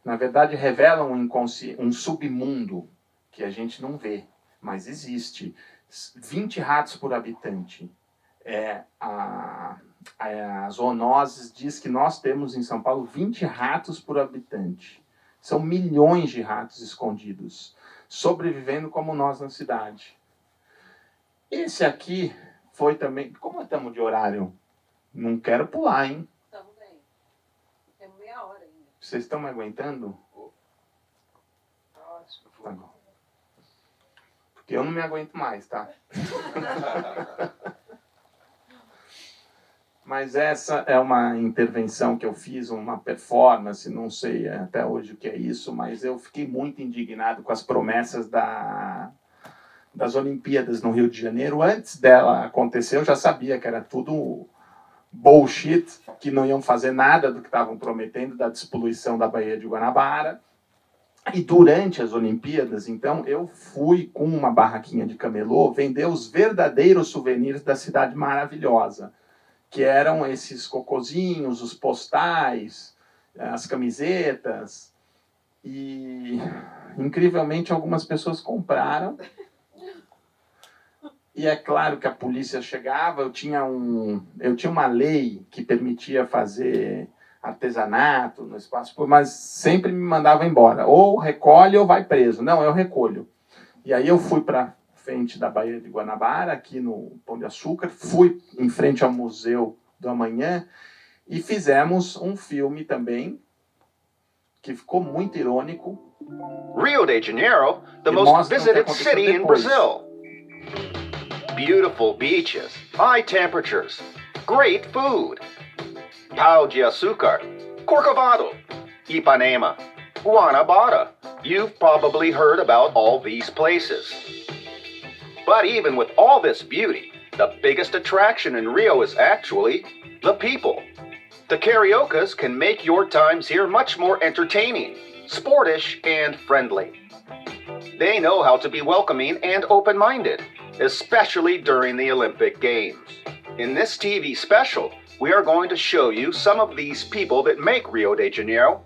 Na verdade, revela um submundo que a gente não vê, mas existe. 20 ratos por habitante. A Zoonoses diz que nós temos em São Paulo 20 ratos por habitante. São milhões de ratos escondidos, sobrevivendo como nós na cidade. Esse aqui foi também... Como estamos de horário? Não quero pular, hein? Estamos bem. Temos meia hora ainda. Vocês estão me aguentando? Ótimo. Tá bom. Porque eu não me aguento mais, tá? Mas essa é uma intervenção que eu fiz, uma performance, não sei até hoje o que é isso, mas eu fiquei muito indignado com as promessas das Olimpíadas no Rio de Janeiro. Antes dela acontecer, eu já sabia que era tudo bullshit, que não iam fazer nada do que estavam prometendo, da despoluição da Baía de Guanabara. E durante as Olimpíadas, então, eu fui com uma barraquinha de camelô vender os verdadeiros souvenirs da cidade maravilhosa, que eram esses cocozinhos, os postais, as camisetas. E, incrivelmente, algumas pessoas compraram. E é claro que a polícia chegava, eu tinha uma lei que permitia fazer artesanato no espaço, mas sempre me mandava embora. Ou recolhe ou vai preso. Não, eu recolho. E aí eu fui para frente da Baía de Guanabara, aqui no Pão de Açúcar, fui em frente ao Museu do Amanhã e fizemos um filme também que ficou muito irônico. Rio de Janeiro, the most visited city in Brazil. Beautiful beaches, high temperatures, great food. Pão de Açúcar, Corcovado, Ipanema, Guanabara. You've probably heard about all these places. But even with all this beauty, the biggest attraction in Rio is actually the people. The Cariocas can make your times here much more entertaining, sportish, and friendly. They know how to be welcoming and open-minded, especially during the Olympic Games. In this TV special, we are going to show you some of these people that make Rio de Janeiro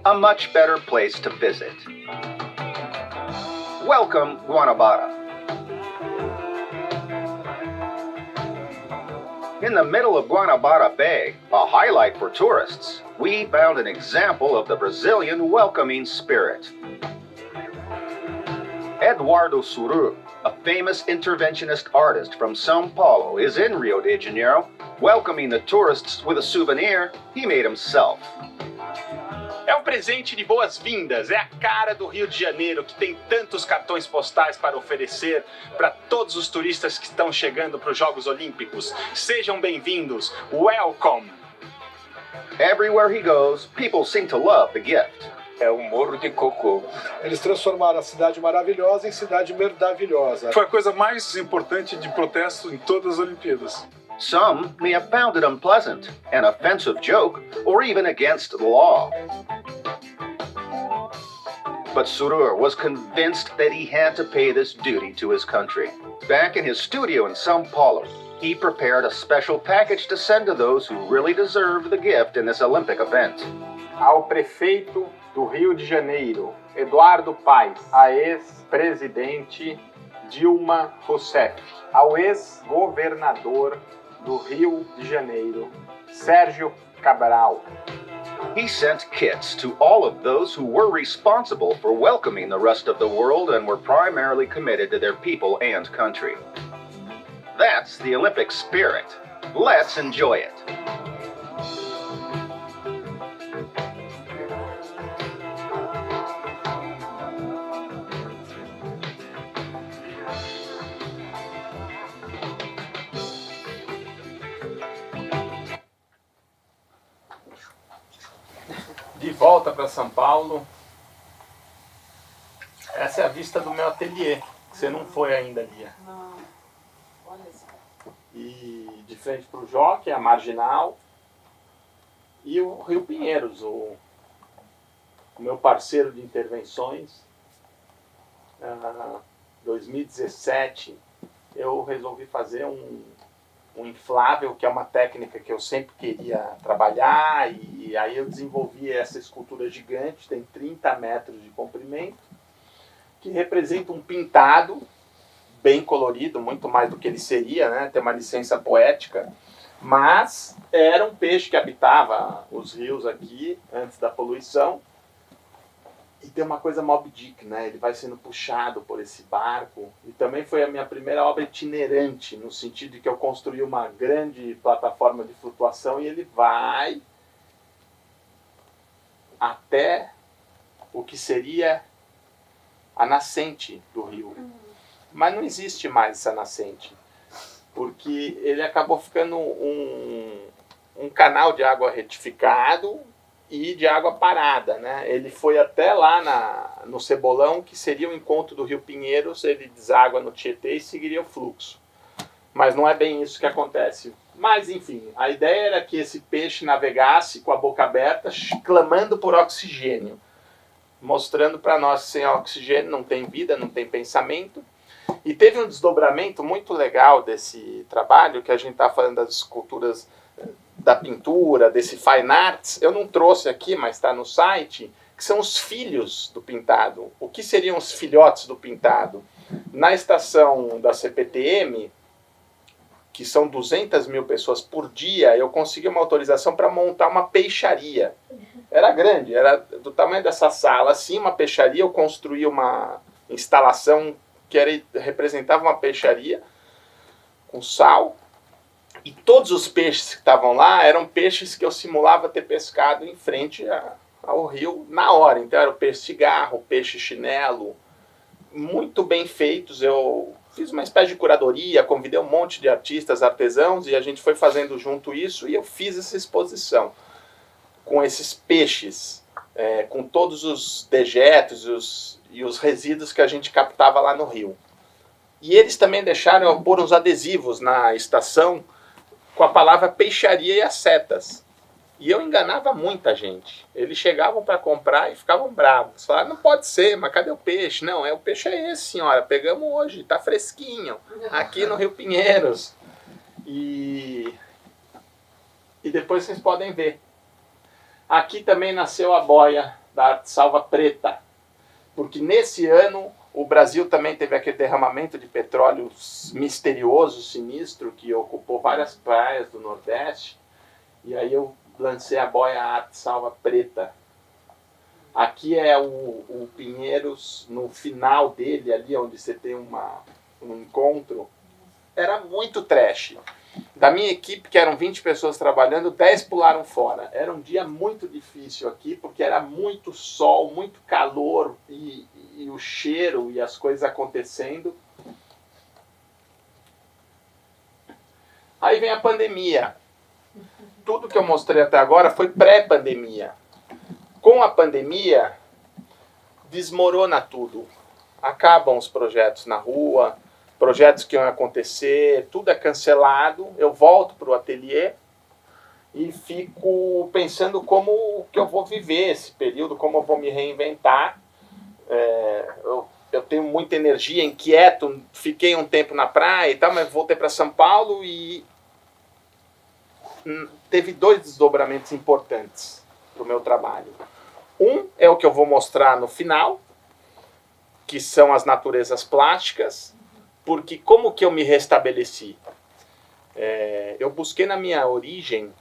a much better place to visit. Welcome, Guanabara. In the middle of Guanabara Bay, a highlight for tourists, we found an example of the Brazilian welcoming spirit. Eduardo Suru, a famous interventionist artist from São Paulo, is in Rio de Janeiro, welcoming the tourists with a souvenir he made himself. É um presente de boas-vindas, é a cara do Rio de Janeiro, que tem tantos cartões postais para oferecer para todos os turistas que estão chegando para os Jogos Olímpicos. Sejam bem-vindos, welcome! Everywhere he goes, people seem to love the gift. É o Morro de Cocô. Eles transformaram a cidade maravilhosa em cidade merdavilhosa. Foi a coisa mais importante de protesto em todas as Olimpíadas. Some may have found it unpleasant, an offensive joke, or even against the law. But Surur was convinced that he had to pay this duty to his country. Back in his studio in São Paulo, he prepared a special package to send to those who really deserve the gift in this Olympic event. Ao prefeito do Rio de Janeiro, Eduardo Paes, a ex-presidente Dilma Rousseff, ao ex-governador do Rio de Janeiro, Sérgio Cabral. He sent kits to all of those who were responsible for welcoming the rest of the world and were primarily committed to their people and country. That's the Olympic spirit. Let's enjoy it. De volta para São Paulo. Essa é a vista do meu ateliê. Você não foi ainda, Lia. Não, olha isso. E de frente para o Jockey, a Marginal. E o Rio Pinheiros, o meu parceiro de intervenções. 2017, eu resolvi fazer um inflável, que é uma técnica que eu sempre queria trabalhar, e aí eu desenvolvi essa escultura gigante, tem 30 metros de comprimento, que representa um pintado bem colorido, muito mais do que ele seria, né? Tem uma licença poética, mas era um peixe que habitava os rios aqui antes da poluição. E tem uma coisa Moby Dick, né? Ele vai sendo puxado por esse barco. E também foi a minha primeira obra itinerante, no sentido de que eu construí uma grande plataforma de flutuação e ele vai até o que seria a nascente do rio. Mas não existe mais essa nascente, porque ele acabou ficando um canal de água retificado e de água parada, né? Ele foi até lá no Cebolão, que seria o encontro do Rio Pinheiros, ele deságua no Tietê e seguiria o fluxo. Mas não é bem isso que acontece. Mas, enfim, a ideia era que esse peixe navegasse com a boca aberta, clamando por oxigênio, mostrando para nós que sem oxigênio não tem vida, não tem pensamento. E teve um desdobramento muito legal desse trabalho, que a gente está falando das esculturas da pintura, desse fine arts. Eu não trouxe aqui, mas está no site, que são os filhos do pintado. O que seriam os filhotes do pintado? Na estação da CPTM, que são 200 mil pessoas por dia, eu consegui uma autorização para montar uma peixaria. Era grande, era do tamanho dessa sala, assim, uma peixaria. Eu construí uma instalação que representava uma peixaria com sal. E todos os peixes que estavam lá eram peixes que eu simulava ter pescado em frente ao rio na hora. Então era o peixe cigarro, o peixe chinelo, muito bem feitos. Eu fiz uma espécie de curadoria, convidei um monte de artistas, artesãos, e a gente foi fazendo junto isso, e eu fiz essa exposição com esses peixes, com todos os dejetos e os resíduos que a gente captava lá no rio. E eles também deixaram eu pôr uns adesivos na estação com a palavra peixaria e as setas. E eu enganava muita gente. Eles chegavam para comprar e ficavam bravos. Falaram, não pode ser, mas cadê o peixe? Não, o peixe é esse, senhora. Pegamos hoje, está fresquinho, aqui no Rio Pinheiros. E depois vocês podem ver. Aqui também nasceu a boia da Arte Salva Preta. Porque nesse ano o Brasil também teve aquele derramamento de petróleo misterioso, sinistro, que ocupou várias praias do Nordeste. E aí eu lancei a boia Arte Salva Preta. Aqui é o Pinheiros, no final dele, ali onde você tem um encontro. Era muito trash. Da minha equipe, que eram 20 pessoas trabalhando, 10 pularam fora. Era um dia muito difícil aqui, porque era muito sol, muito calor, e o cheiro e as coisas acontecendo. Aí vem a pandemia. Tudo que eu mostrei até agora foi pré-pandemia. Com a pandemia, desmorona tudo. Acabam os projetos na rua, projetos que iam acontecer, tudo é cancelado. Eu volto para o ateliê e fico pensando como que eu vou viver esse período, como eu vou me reinventar. Eu tenho muita energia, inquieto, fiquei um tempo na praia e tal, mas voltei para São Paulo e teve 2 desdobramentos importantes para o meu trabalho. Um é o que eu vou mostrar no final, que são as naturezas plásticas, porque como que eu me restabeleci? Eu busquei na minha origem,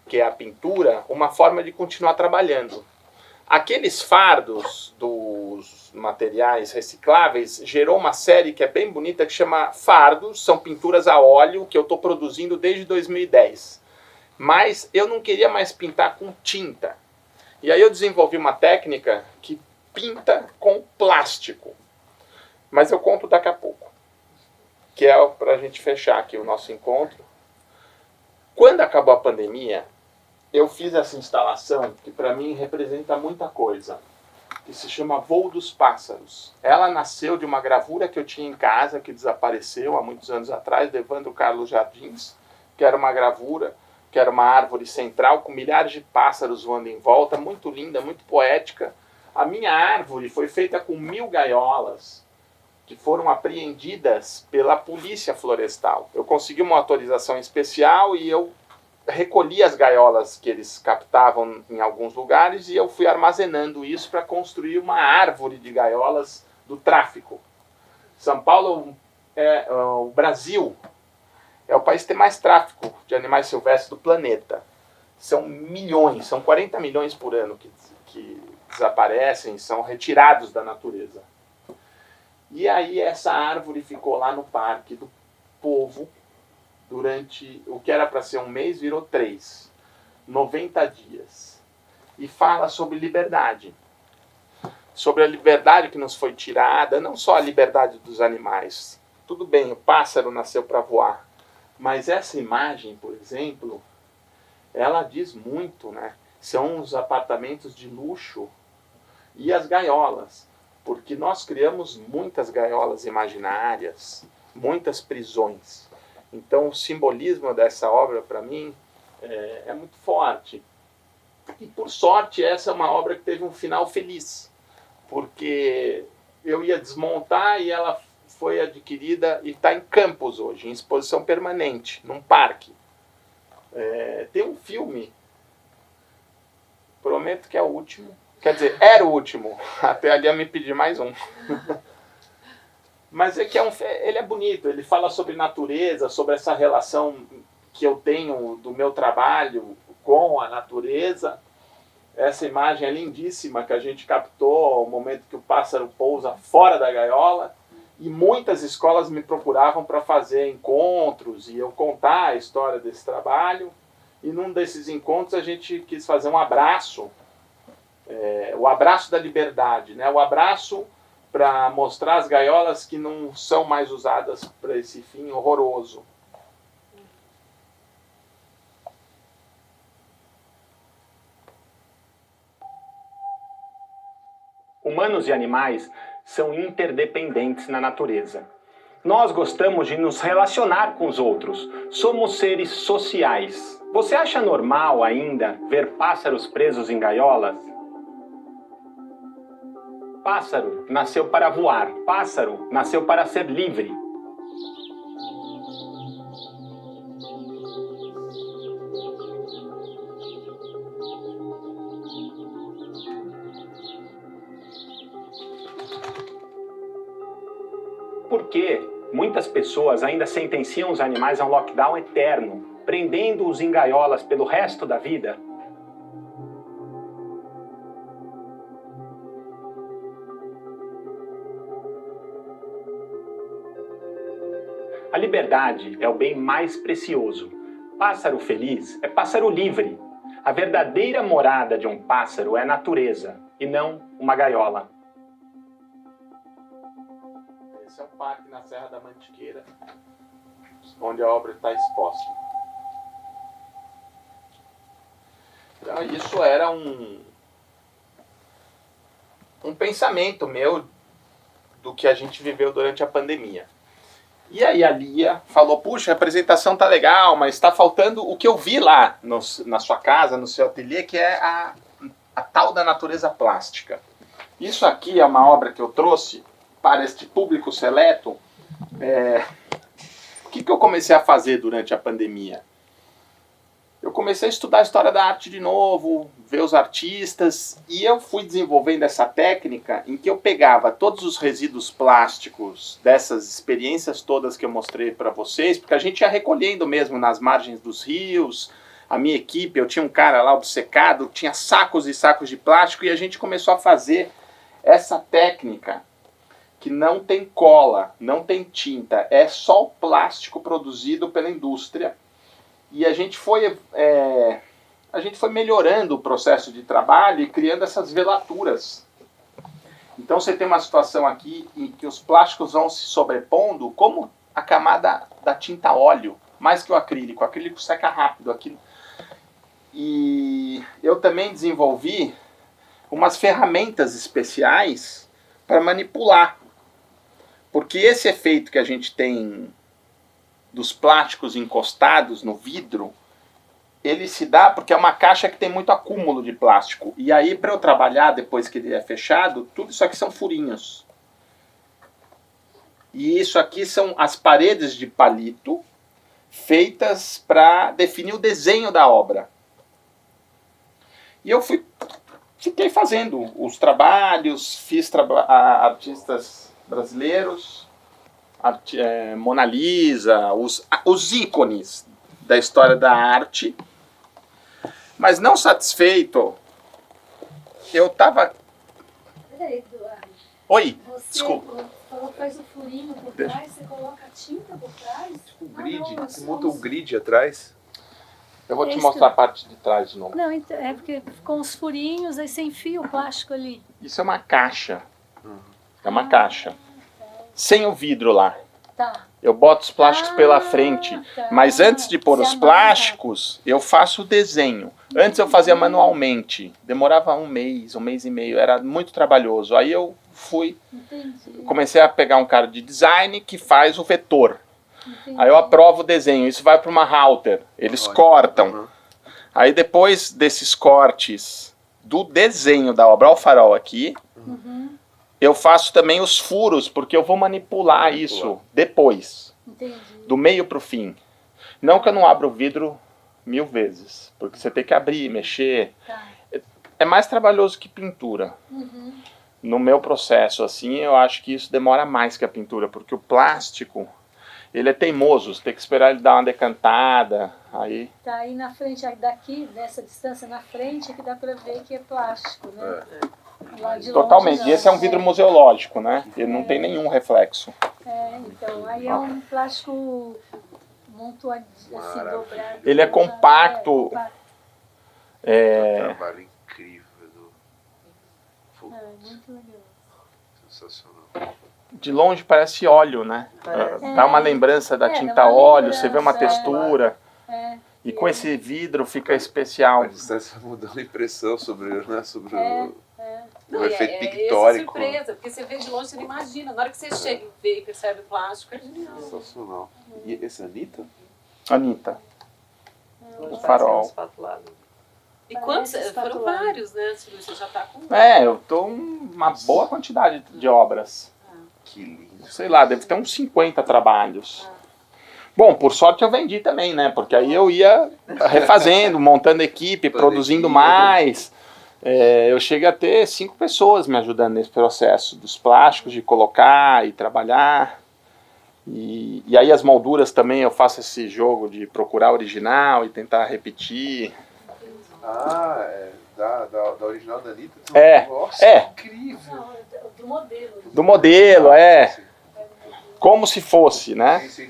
que é a pintura, uma forma de continuar trabalhando. Aqueles fardos dos materiais recicláveis gerou uma série que é bem bonita, que chama Fardos, são pinturas a óleo que eu estou produzindo desde 2010. Mas eu não queria mais pintar com tinta. E aí eu desenvolvi uma técnica que pinta com plástico. Mas eu conto daqui a pouco, que é para a gente fechar aqui o nosso encontro. Quando acabou a pandemia, eu fiz essa instalação que para mim representa muita coisa, que se chama Voo dos Pássaros. Ela nasceu de uma gravura que eu tinha em casa, que desapareceu há muitos anos atrás, de Evandro Carlos Jardins, que era uma gravura, que era uma árvore central com milhares de pássaros voando em volta, muito linda, muito poética. A minha árvore foi feita com 1000 gaiolas, que foram apreendidas pela polícia florestal. Eu consegui uma autorização especial e eu recolhi as gaiolas que eles captavam em alguns lugares e eu fui armazenando isso para construir uma árvore de gaiolas do tráfico. São Paulo, o Brasil, é o país que tem mais tráfico de animais silvestres do planeta. São milhões, são 40 milhões por ano que desaparecem, são retirados da natureza. E aí essa árvore ficou lá no Parque do Povo, durante o que era para ser um mês, virou 3, 90 dias. E fala sobre liberdade. Sobre a liberdade que nos foi tirada, não só a liberdade dos animais. Tudo bem, o pássaro nasceu para voar. Mas essa imagem, por exemplo, ela diz muito, né? São os apartamentos de luxo e as gaiolas. Porque nós criamos muitas gaiolas imaginárias, muitas prisões. Então, o simbolismo dessa obra, para mim, é muito forte. E, por sorte, essa é uma obra que teve um final feliz. Porque eu ia desmontar e ela foi adquirida e está em Campos hoje, em exposição permanente, num parque. Tem um filme, prometo que é o último. Quer dizer, era o último. Até ali eu me pedi mais um. Mas é que ele é bonito, ele fala sobre natureza, sobre essa relação que eu tenho do meu trabalho com a natureza. Essa imagem é lindíssima que a gente captou ao momento que o pássaro pousa fora da gaiola. E muitas escolas me procuravam para fazer encontros e eu contar a história desse trabalho. E num desses encontros a gente quis fazer um abraço, o abraço da liberdade, né? O abraço para mostrar as gaiolas que não são mais usadas para esse fim horroroso. Humanos e animais são interdependentes na natureza. Nós gostamos de nos relacionar com os outros. Somos seres sociais. Você acha normal ainda ver pássaros presos em gaiolas? Pássaro nasceu para voar. Pássaro nasceu para ser livre. Por que muitas pessoas ainda sentenciam os animais a um lockdown eterno, prendendo-os em gaiolas pelo resto da vida? A liberdade é o bem mais precioso. Pássaro feliz é pássaro livre. A verdadeira morada de um pássaro é a natureza, e não uma gaiola. Esse é um parque na Serra da Mantiqueira, onde a obra está exposta. Então, isso era um pensamento meu do que a gente viveu durante a pandemia. E aí a Lia falou, puxa, a apresentação tá legal, mas tá faltando o que eu vi lá na sua casa, no seu ateliê, que é a tal da natureza plástica. Isso aqui é uma obra que eu trouxe para este público seleto. O que eu comecei a fazer durante a pandemia? Eu comecei a estudar a história da arte de novo, ver os artistas, e eu fui desenvolvendo essa técnica em que eu pegava todos os resíduos plásticos dessas experiências todas que eu mostrei para vocês, porque a gente ia recolhendo mesmo nas margens dos rios. A minha equipe, eu tinha um cara lá obcecado, tinha sacos e sacos de plástico, e a gente começou a fazer essa técnica que não tem cola, não tem tinta, é só o plástico produzido pela indústria. E a gente foi melhorando o processo de trabalho e criando essas velaturas. Então você tem uma situação aqui em que os plásticos vão se sobrepondo como a camada da tinta óleo, mais que o acrílico. O acrílico seca rápido aqui. E eu também desenvolvi umas ferramentas especiais para manipular. Porque esse efeito que a gente tem dos plásticos encostados no vidro, ele se dá porque é uma caixa que tem muito acúmulo de plástico. E aí, para eu trabalhar depois que ele é fechado, tudo isso aqui são furinhos. E isso aqui são as paredes de palito feitas para definir o desenho da obra. E eu fiquei fazendo os trabalhos, fiz artistas brasileiros, Mona Lisa, os ícones da história da arte. Mas não satisfeito, eu estava... Peraí, Eduardo. Oi, Você desculpa. falou que faz o furinho por trás, você coloca a tinta por trás? O grid, não, você monta um grid atrás. Eu vou te mostrar a parte de trás de novo. Não, então, é porque ficou os furinhos, aí você enfia o plástico ali. Isso é uma caixa. É uma caixa. Sem o vidro lá. Tá. Eu boto os plásticos pela frente. Tá. Mas antes de pôr Você os amarra. plásticos, eu faço o desenho. Antes eu fazia manualmente. Demorava um mês e meio. Era muito trabalhoso. Aí eu comecei a pegar um cara de design que faz o vetor. Entendi. Aí eu aprovo o desenho. Isso vai para uma router. Eles cortam. Aí depois desses cortes do desenho da obra, olha o farol aqui, eu faço também os furos, porque eu vou manipular isso depois. Entendi. Do meio para o fim. Não que eu não abra o vidro 1000 vezes, porque você tem que abrir, mexer. Tá. É mais trabalhoso que pintura. No meu processo, assim, eu acho que isso demora mais que a pintura, porque o plástico, ele é teimoso, você tem que esperar ele dar uma decantada, aí... Tá aí na frente, aí daqui, nessa distância na frente, é que dá pra ver que é plástico, né? Lá de longe, Totalmente, não. e esse é um vidro museológico, né? Ele não tem nenhum reflexo. Então, aí é um plástico montado, assim, dobrado. Ele é compacto. Um trabalho incrível do muito legal. sensacional. De longe parece óleo, né? Dá uma lembrança da tinta dá uma óleo, você vê uma lembrança, textura. E com esse vidro fica especial. A distância vai mudando a impressão sobre o Não, efeito essa pictórico. surpresa, porque você vê de longe, você não imagina. Na hora que você chega e vê e percebe o plástico, é genial. Sensacional. E esse é a Anitta? Anitta. O farol. E quantos? Foram vários, né? Você já tá com... Eu tô uma boa quantidade de obras. Que lindo. Sei lá, deve ter uns 50 trabalhos. Bom, por sorte eu vendi também, né? Porque aí eu ia refazendo, montando equipe, produzindo mais. Eu cheguei a ter 5 pessoas me ajudando nesse processo dos plásticos, de colocar e trabalhar. E aí as molduras também eu faço esse jogo de procurar original e tentar repetir. Da original da Anitta? Nossa, incrível. Não, do modelo. Do modelo, como se fosse, né? Sim.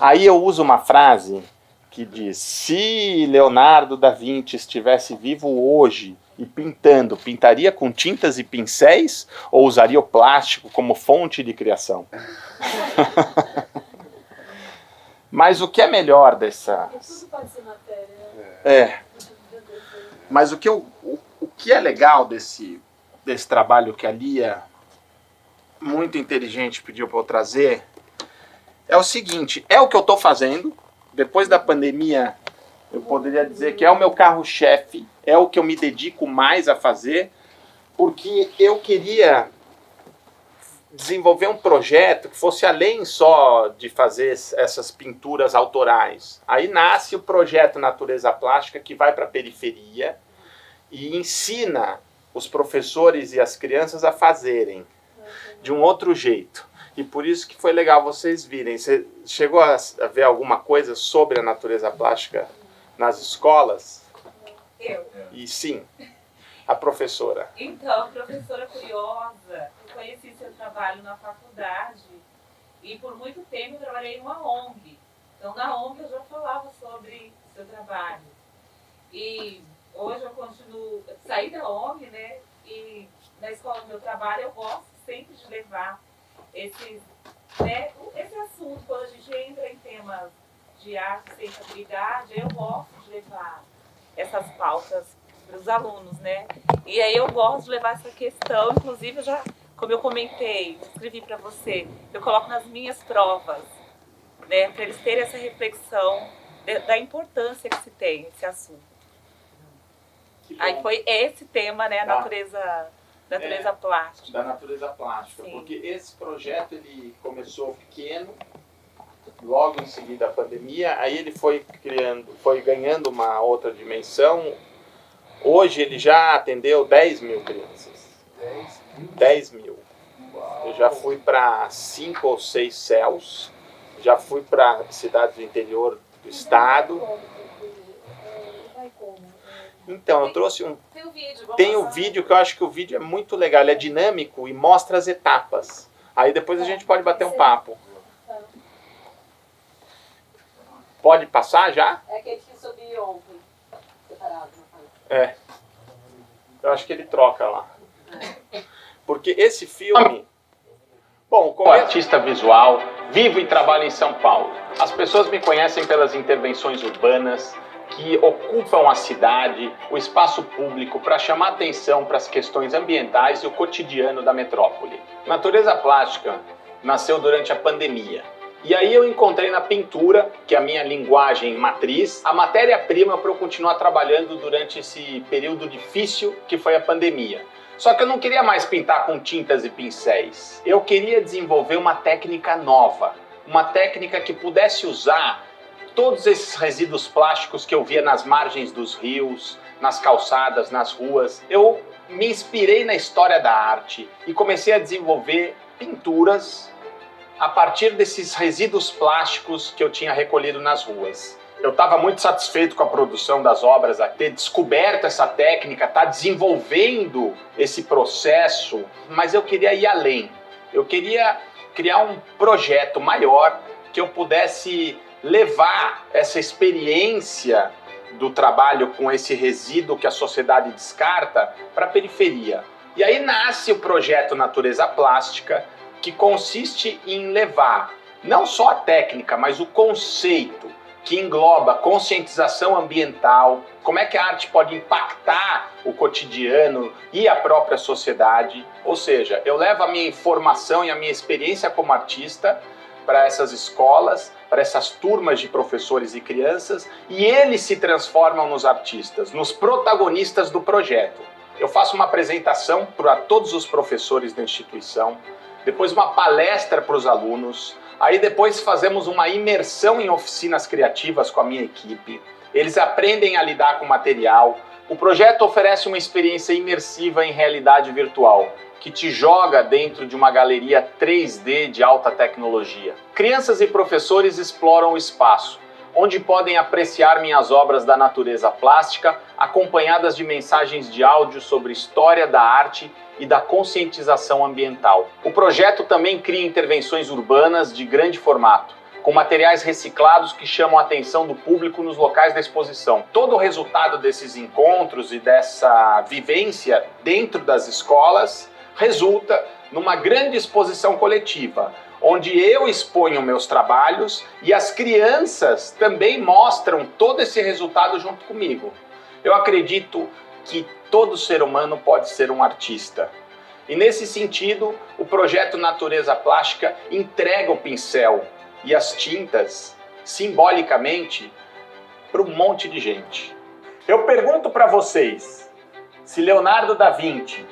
Aí eu uso uma frase que diz: se Leonardo da Vinci estivesse vivo hoje e pintando, pintaria com tintas e pincéis ou usaria o plástico como fonte de criação? Mas o que é melhor dessa... Tudo pode ser matéria, né? Mas o que é legal desse trabalho que a Lia, muito inteligente, pediu para eu trazer, é o seguinte, é o que eu estou fazendo. Depois da pandemia, eu poderia dizer que é o meu carro-chefe, é o que eu me dedico mais a fazer, porque eu queria desenvolver um projeto que fosse além só de fazer essas pinturas autorais. Aí nasce o projeto Natureza Plástica, que vai para a periferia e ensina os professores e as crianças a fazerem de um outro jeito. E por isso que foi legal vocês virem. Você chegou a ver alguma coisa sobre a natureza plástica nas escolas? Eu. E sim, a professora. Então, professora curiosa, eu conheci seu trabalho na faculdade e por muito tempo eu trabalhei numa ONG. Então, na ONG eu já falava sobre seu trabalho. E hoje eu continuo, saí da ONG, né? E na escola do meu trabalho eu gosto sempre de levar esse assunto. Quando a gente entra em temas de arte e sustentabilidade, eu gosto de levar essas pautas para os alunos, né? E aí eu gosto de levar essa questão, inclusive eu já, como eu comentei, escrevi para você, eu coloco nas minhas provas, né? Para eles terem essa reflexão da importância que se tem esse assunto. Aí foi esse tema, né? A natureza plástica. Da natureza plástica. Sim. Porque esse projeto ele começou pequeno, logo em seguida a pandemia, aí ele foi ganhando uma outra dimensão. Hoje ele já atendeu 10 mil crianças. 10 mil. Eu já fui para 5 ou 6 céus, já fui para cidades do interior do estado. Então, eu trouxe Tem um vídeo que eu acho que o vídeo é muito legal, ele é dinâmico e mostra as etapas. Aí depois a gente pode bater um papo. Pode passar já? É aquele que subi ontem, separado. É. Eu acho que ele troca lá. Porque esse filme... Bom, como artista visual, vivo e trabalho em São Paulo. As pessoas me conhecem pelas intervenções urbanas que ocupam a cidade, o espaço público, para chamar atenção para as questões ambientais e o cotidiano da metrópole. Natureza Plástica nasceu durante a pandemia. E aí eu encontrei na pintura, que é a minha linguagem matriz, a matéria-prima para eu continuar trabalhando durante esse período difícil que foi a pandemia. Só que eu não queria mais pintar com tintas e pincéis. Eu queria desenvolver uma técnica nova, uma técnica que pudesse usar todos esses resíduos plásticos que eu via nas margens dos rios, nas calçadas, nas ruas. Eu me inspirei na história da arte e comecei a desenvolver pinturas a partir desses resíduos plásticos que eu tinha recolhido nas ruas. Eu estava muito satisfeito com a produção das obras, a ter descoberto essa técnica, estar desenvolvendo esse processo, mas eu queria ir além. Eu queria criar um projeto maior que eu pudesse levar essa experiência do trabalho com esse resíduo que a sociedade descarta para a periferia. E aí nasce o projeto Natureza Plástica, que consiste em levar não só a técnica, mas o conceito, que engloba conscientização ambiental, como é que a arte pode impactar o cotidiano e a própria sociedade. Ou seja, eu levo a minha informação e a minha experiência como artista para essas escolas, para essas turmas de professores e crianças, e eles se transformam nos artistas, nos protagonistas do projeto. Eu faço uma apresentação para todos os professores da instituição, depois uma palestra para os alunos, aí depois fazemos uma imersão em oficinas criativas com a minha equipe. Eles aprendem a lidar com o material. O projeto oferece uma experiência imersiva em realidade virtual, que te joga dentro de uma galeria 3D de alta tecnologia. Crianças e professores exploram o espaço, onde podem apreciar minhas obras da natureza plástica, acompanhadas de mensagens de áudio sobre história da arte e da conscientização ambiental. O projeto também cria intervenções urbanas de grande formato, com materiais reciclados que chamam a atenção do público nos locais da exposição. Todo o resultado desses encontros e dessa vivência dentro das escolas resulta numa grande exposição coletiva, onde eu exponho meus trabalhos e as crianças também mostram todo esse resultado junto comigo. Eu acredito que todo ser humano pode ser um artista. E nesse sentido, o projeto Natureza Plástica entrega o pincel e as tintas, simbolicamente, para um monte de gente. Eu pergunto para vocês, se Leonardo da Vinci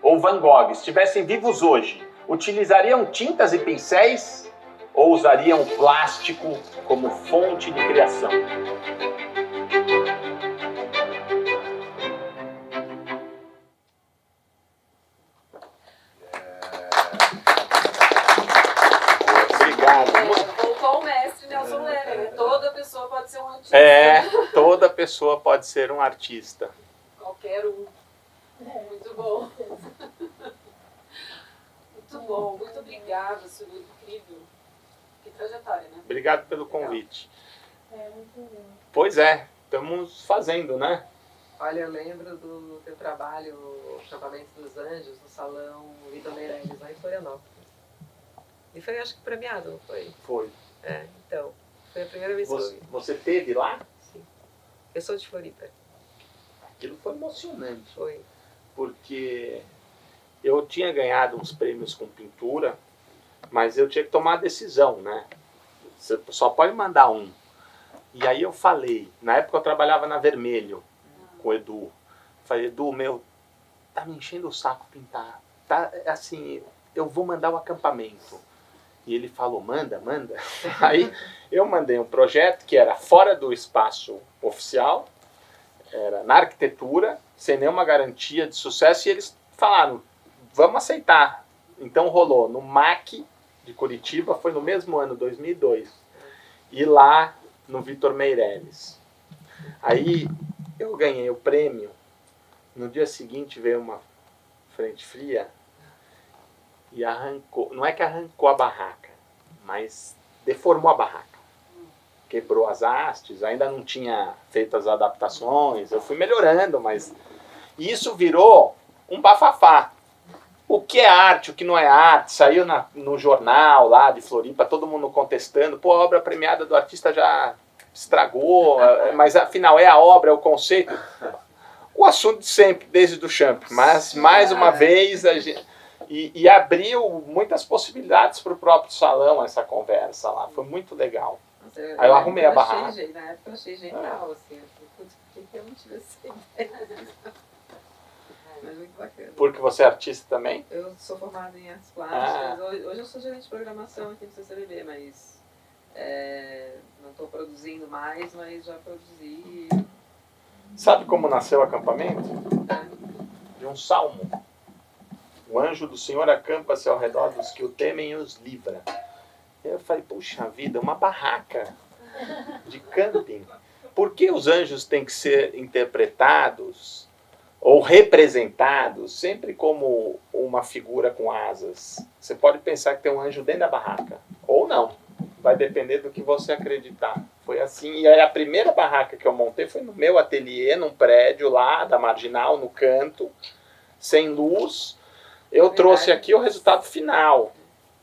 ou Van Gogh estivessem vivos hoje, utilizariam tintas e pincéis ou usariam plástico como fonte de criação? Obrigado. Voltou o mestre Nelson Lerner, né? Toda pessoa pode ser um artista. Toda pessoa pode ser um artista. Qualquer um. Muito bom. Muito bom, muito obrigada, Silvio, incrível. Que trajetória, né? Obrigado pelo convite. Muito bom. Pois é, estamos fazendo, né? Olha, eu lembro do teu trabalho, o Acampamento dos Anjos, no Salão Vitor Meirelles, lá em Florianópolis. E foi, acho que, premiado, não foi? Foi. Então, foi a primeira vez que eu vi. Você teve lá? Sim. Eu sou de Floripa. Aquilo foi emocionante. Foi. Porque eu tinha ganhado uns prêmios com pintura, mas eu tinha que tomar a decisão, né? Você só pode mandar um. E aí eu falei, na época eu trabalhava na Vermelho, com o Edu. Falei, Edu, tá me enchendo o saco pintar. Tá, assim, eu vou mandar o acampamento. E ele falou, manda. Aí eu mandei um projeto que era fora do espaço oficial, era na arquitetura, sem nenhuma garantia de sucesso, e eles falaram, vamos aceitar. Então rolou no MAC de Curitiba, foi no mesmo ano, 2002, e lá no Vitor Meirelles. Aí eu ganhei o prêmio, no dia seguinte veio uma frente fria e arrancou, não é que arrancou a barraca, mas deformou a barraca. Quebrou as hastes, ainda não tinha feito as adaptações, eu fui melhorando, mas isso virou um bafafá. O que é arte, o que não é arte, saiu no jornal lá de Floripa, todo mundo contestando, pô, a obra premiada do artista já estragou, mas afinal é a obra, é o conceito. O assunto de sempre, desde o Champ, mas mais uma vez a gente... E abriu muitas possibilidades para o próprio salão essa conversa lá, foi muito legal. Nossa, Aí eu arrumei a barraca. Na época eu achei genial, assim. Eu falei, putz, por que eu não tive essa ideia? Mas muito bacana. Porque você é artista também? Eu sou formada em artes plásticas. Hoje eu sou gerente de programação aqui no CCBB, mas não estou produzindo mais, mas já produzi. Sabe como nasceu o acampamento? De um salmo. O anjo do Senhor acampa-se ao redor dos que o temem e os livra. Eu falei, puxa vida, uma barraca de camping. Por que os anjos têm que ser interpretados ou representados sempre como uma figura com asas? Você pode pensar que tem um anjo dentro da barraca, ou não. Vai depender do que você acreditar. Foi assim. E aí a primeira barraca que eu montei foi no meu ateliê, num prédio lá da Marginal, no canto, sem luz. Eu trouxe aqui o resultado final.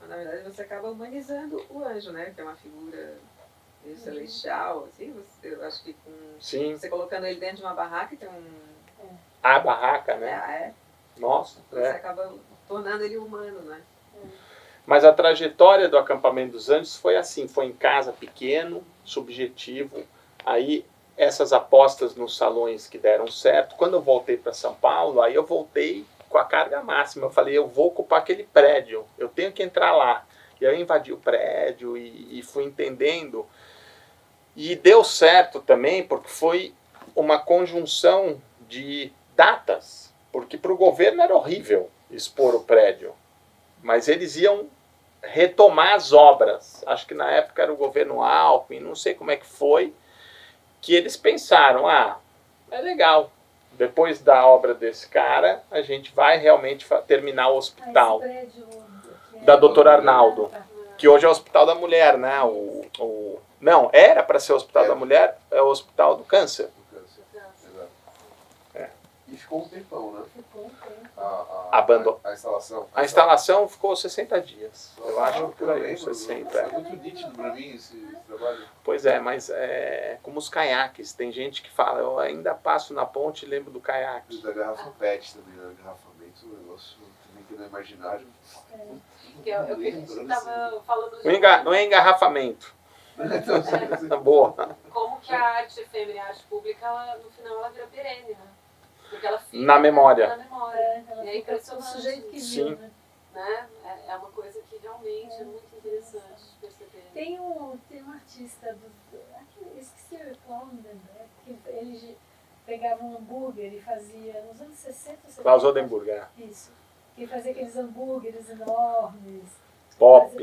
Na verdade, você acaba humanizando o anjo, né? Que é uma figura meio celestial, assim. Eu acho que você colocando ele dentro de uma barraca, tem A barraca, né? Nossa. Você acaba tornando ele humano, né? Mas a trajetória do Acampamento dos Anjos foi assim, foi em casa, pequeno, subjetivo. Aí essas apostas nos salões que deram certo. Quando eu voltei para São Paulo, aí eu voltei com a carga máxima. Eu falei, eu vou ocupar aquele prédio, eu tenho que entrar lá. E aí eu invadi o prédio e fui entendendo. E deu certo também, porque foi uma conjunção de datas. Porque para o governo era horrível expor o prédio. Mas eles iam retomar as obras. Acho que na época era o governo Alckmin, não sei como é que foi, que eles pensaram, é legal. Depois da obra desse cara, a gente vai realmente terminar o hospital da doutora Arnaldo, que hoje é o Hospital da Mulher, né? Não, era para ser o Hospital da Mulher, é o Hospital do Câncer. E ficou um tempão, né? Ficou um tempo. A instalação? A instalação ficou 60 dias. Eu acho que por eu aí, lembro, 60. É muito nítido para mim esse trabalho. Pois é, mas é como os caiaques. Tem gente que fala, eu ainda passo na ponte e lembro do caiaque. Da garrafa PET também, né? engarrafamento, o negócio também que no imaginário. Que é o que a gente estava falando Não é engarrafamento. Boa. Como que a arte efêmera e a arte pública, ela, no final, ela vira perene, né? Porque ela fica Na memória. Na memória. Ela E é fica impressionante. o sujeito que Sim. viu, né? Né? É uma coisa que realmente é muito interessante de perceber. Tem um artista esqueci o nome, né? Que ele pegava um hambúrguer e fazia, nos anos 60, 70. Klaus Oldenburg, Isso. Que fazia aqueles hambúrgueres enormes. Pop.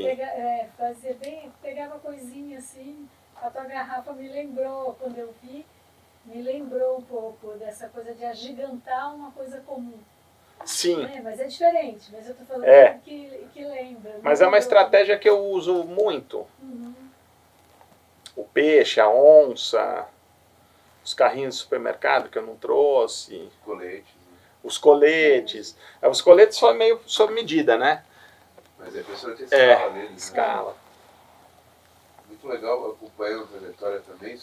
Pegava coisinha assim, a tua garrafa me lembrou, quando eu vi, me lembrou um pouco dessa coisa de agigantar uma coisa comum. Sim. Né? Mas é diferente, mas eu tô falando que lembra. Mas é uma estratégia que eu uso muito. Uhum. O peixe, a onça, os carrinhos de supermercado que eu não trouxe, Colete. os coletes. Os coletes foi meio sob medida, né? Mas é impressionante a escala deles. Né? Escala. Muito legal acompanhando a trajetória também,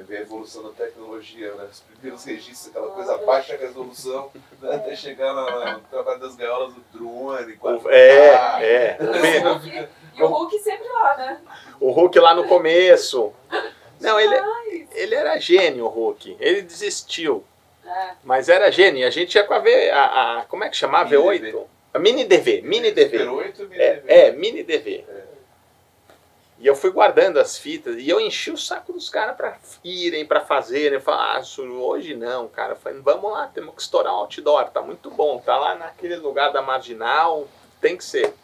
ver a evolução da tecnologia, né? Os primeiros registros, aquela coisa baixa resolução, né? Até chegar no trabalho das gaiolas do drone. E o Hulk sempre lá, né? O Hulk lá no começo. Não, ele era gênio, o Hulk. Ele desistiu. Mas era gênio. A gente ia com a como é que chamava? V8? A Mini DV. Mini DV. Mini DV. E eu fui guardando as fitas e eu enchi o saco dos caras para irem, para fazerem. Eu falei, hoje não, cara. Eu falei, vamos lá, temos que estourar um outdoor. Tá muito bom, tá lá naquele lugar da Marginal, tem que ser.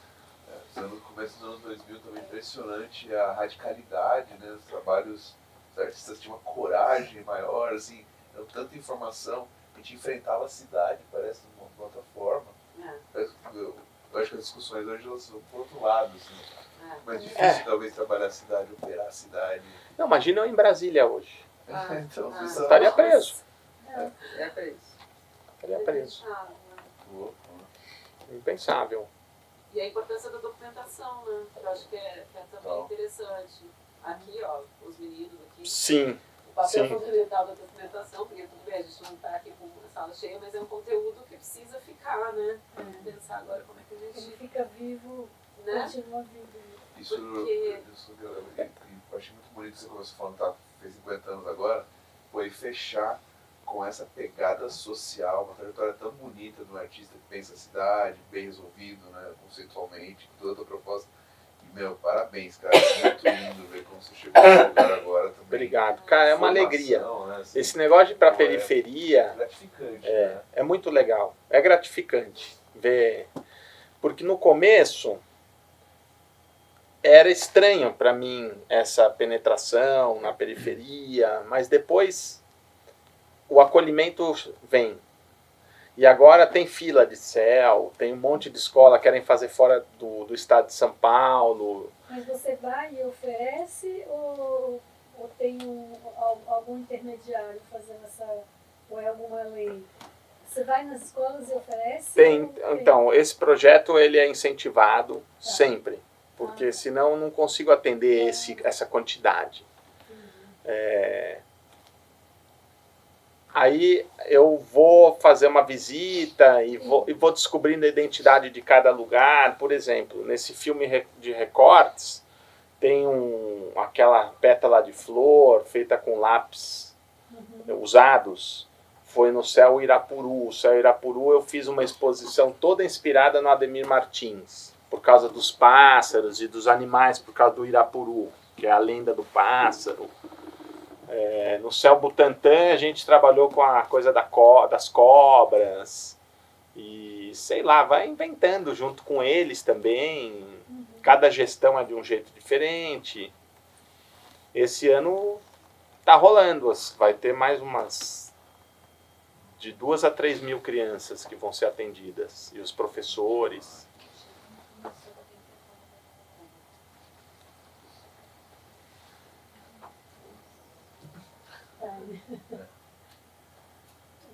No começo dos anos 2000 também impressionante a radicalidade, né? Os trabalhos, os artistas tinham uma coragem maior, assim, deu tanta informação, a gente enfrentava a cidade, parece, de uma outra forma. Eu acho que as discussões hoje elas são por outro lado, assim. Mais difícil talvez trabalhar a cidade, operar a cidade. Não, imagina eu em Brasília hoje. Então, estaria preso. Estaria preso. Impensável. E a importância da documentação, né? Eu acho que é também interessante. Aqui, ó, os meninos aqui. Sim. O papel fundamental da documentação, porque tudo bem, a gente não está aqui com a sala cheia, mas é um conteúdo que precisa ficar, né? Pensar agora como é que a gente... Ele fica vivo, né? continua vivo. Isso eu achei muito bonito que você começou falando, fez 50 anos agora, foi fechar com essa pegada social, uma trajetória tão bonita de um artista que pensa a cidade, bem resolvido, né, conceitualmente, com toda a tua proposta. E, parabéns, cara, muito lindo ver como você chegou nesse lugar agora também. Obrigado. Cara, é uma alegria. Né, assim, esse negócio de ir pra periferia é gratificante, né? É muito legal. É gratificante ver. Porque no começo era estranho para mim essa penetração na periferia, mas depois o acolhimento vem. E agora tem fila de céu, tem um monte de escola que querem fazer fora do estado de São Paulo. Mas você vai e oferece ou tem algum intermediário fazendo ou é alguma lei? Você vai nas escolas e oferece? Então, esse projeto ele é incentivado sempre. Porque senão eu não consigo atender essa quantidade. Aí eu vou fazer uma visita e vou descobrindo a identidade de cada lugar. Por exemplo, nesse filme de recortes, tem aquela pétala de flor feita com lápis usados. Foi no Céu Irapuru. O Céu Irapuru eu fiz uma exposição toda inspirada no Ademir Martins. Por causa dos pássaros e dos animais, por causa do Irapuru, que é a lenda do pássaro. No Céu Butantã a gente trabalhou com a coisa das cobras. E sei lá, vai inventando junto com eles também. Cada gestão é de um jeito diferente. Esse ano tá rolando, vai ter mais de 2 a 3 mil crianças que vão ser atendidas. E os professores. Muito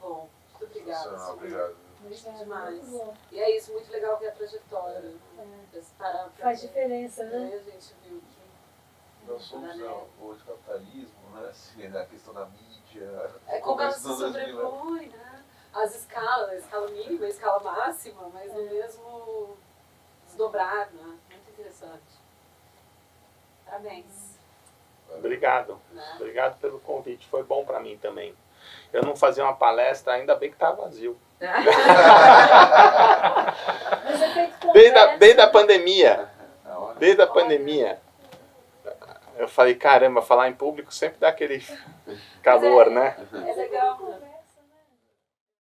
bom, muito obrigada. Obrigado. Demais. E é isso, muito legal ver a trajetória. Faz diferença, né? A gente viu que nós somos o capitalismo, né? Assim, a questão da mídia. Como ela se sobrepõe, né? as escalas, a escala mínima, a escala máxima, mas no mesmo desdobrar, né? Muito interessante. Parabéns. Obrigado. Né? Obrigado pelo convite. Foi bom para mim também. Eu não fazia uma palestra, ainda bem que estava vazio. Mas é feito com Desde a pandemia. Desde a pandemia. Eu falei, caramba, falar em público sempre dá aquele calor, né? É legal, né?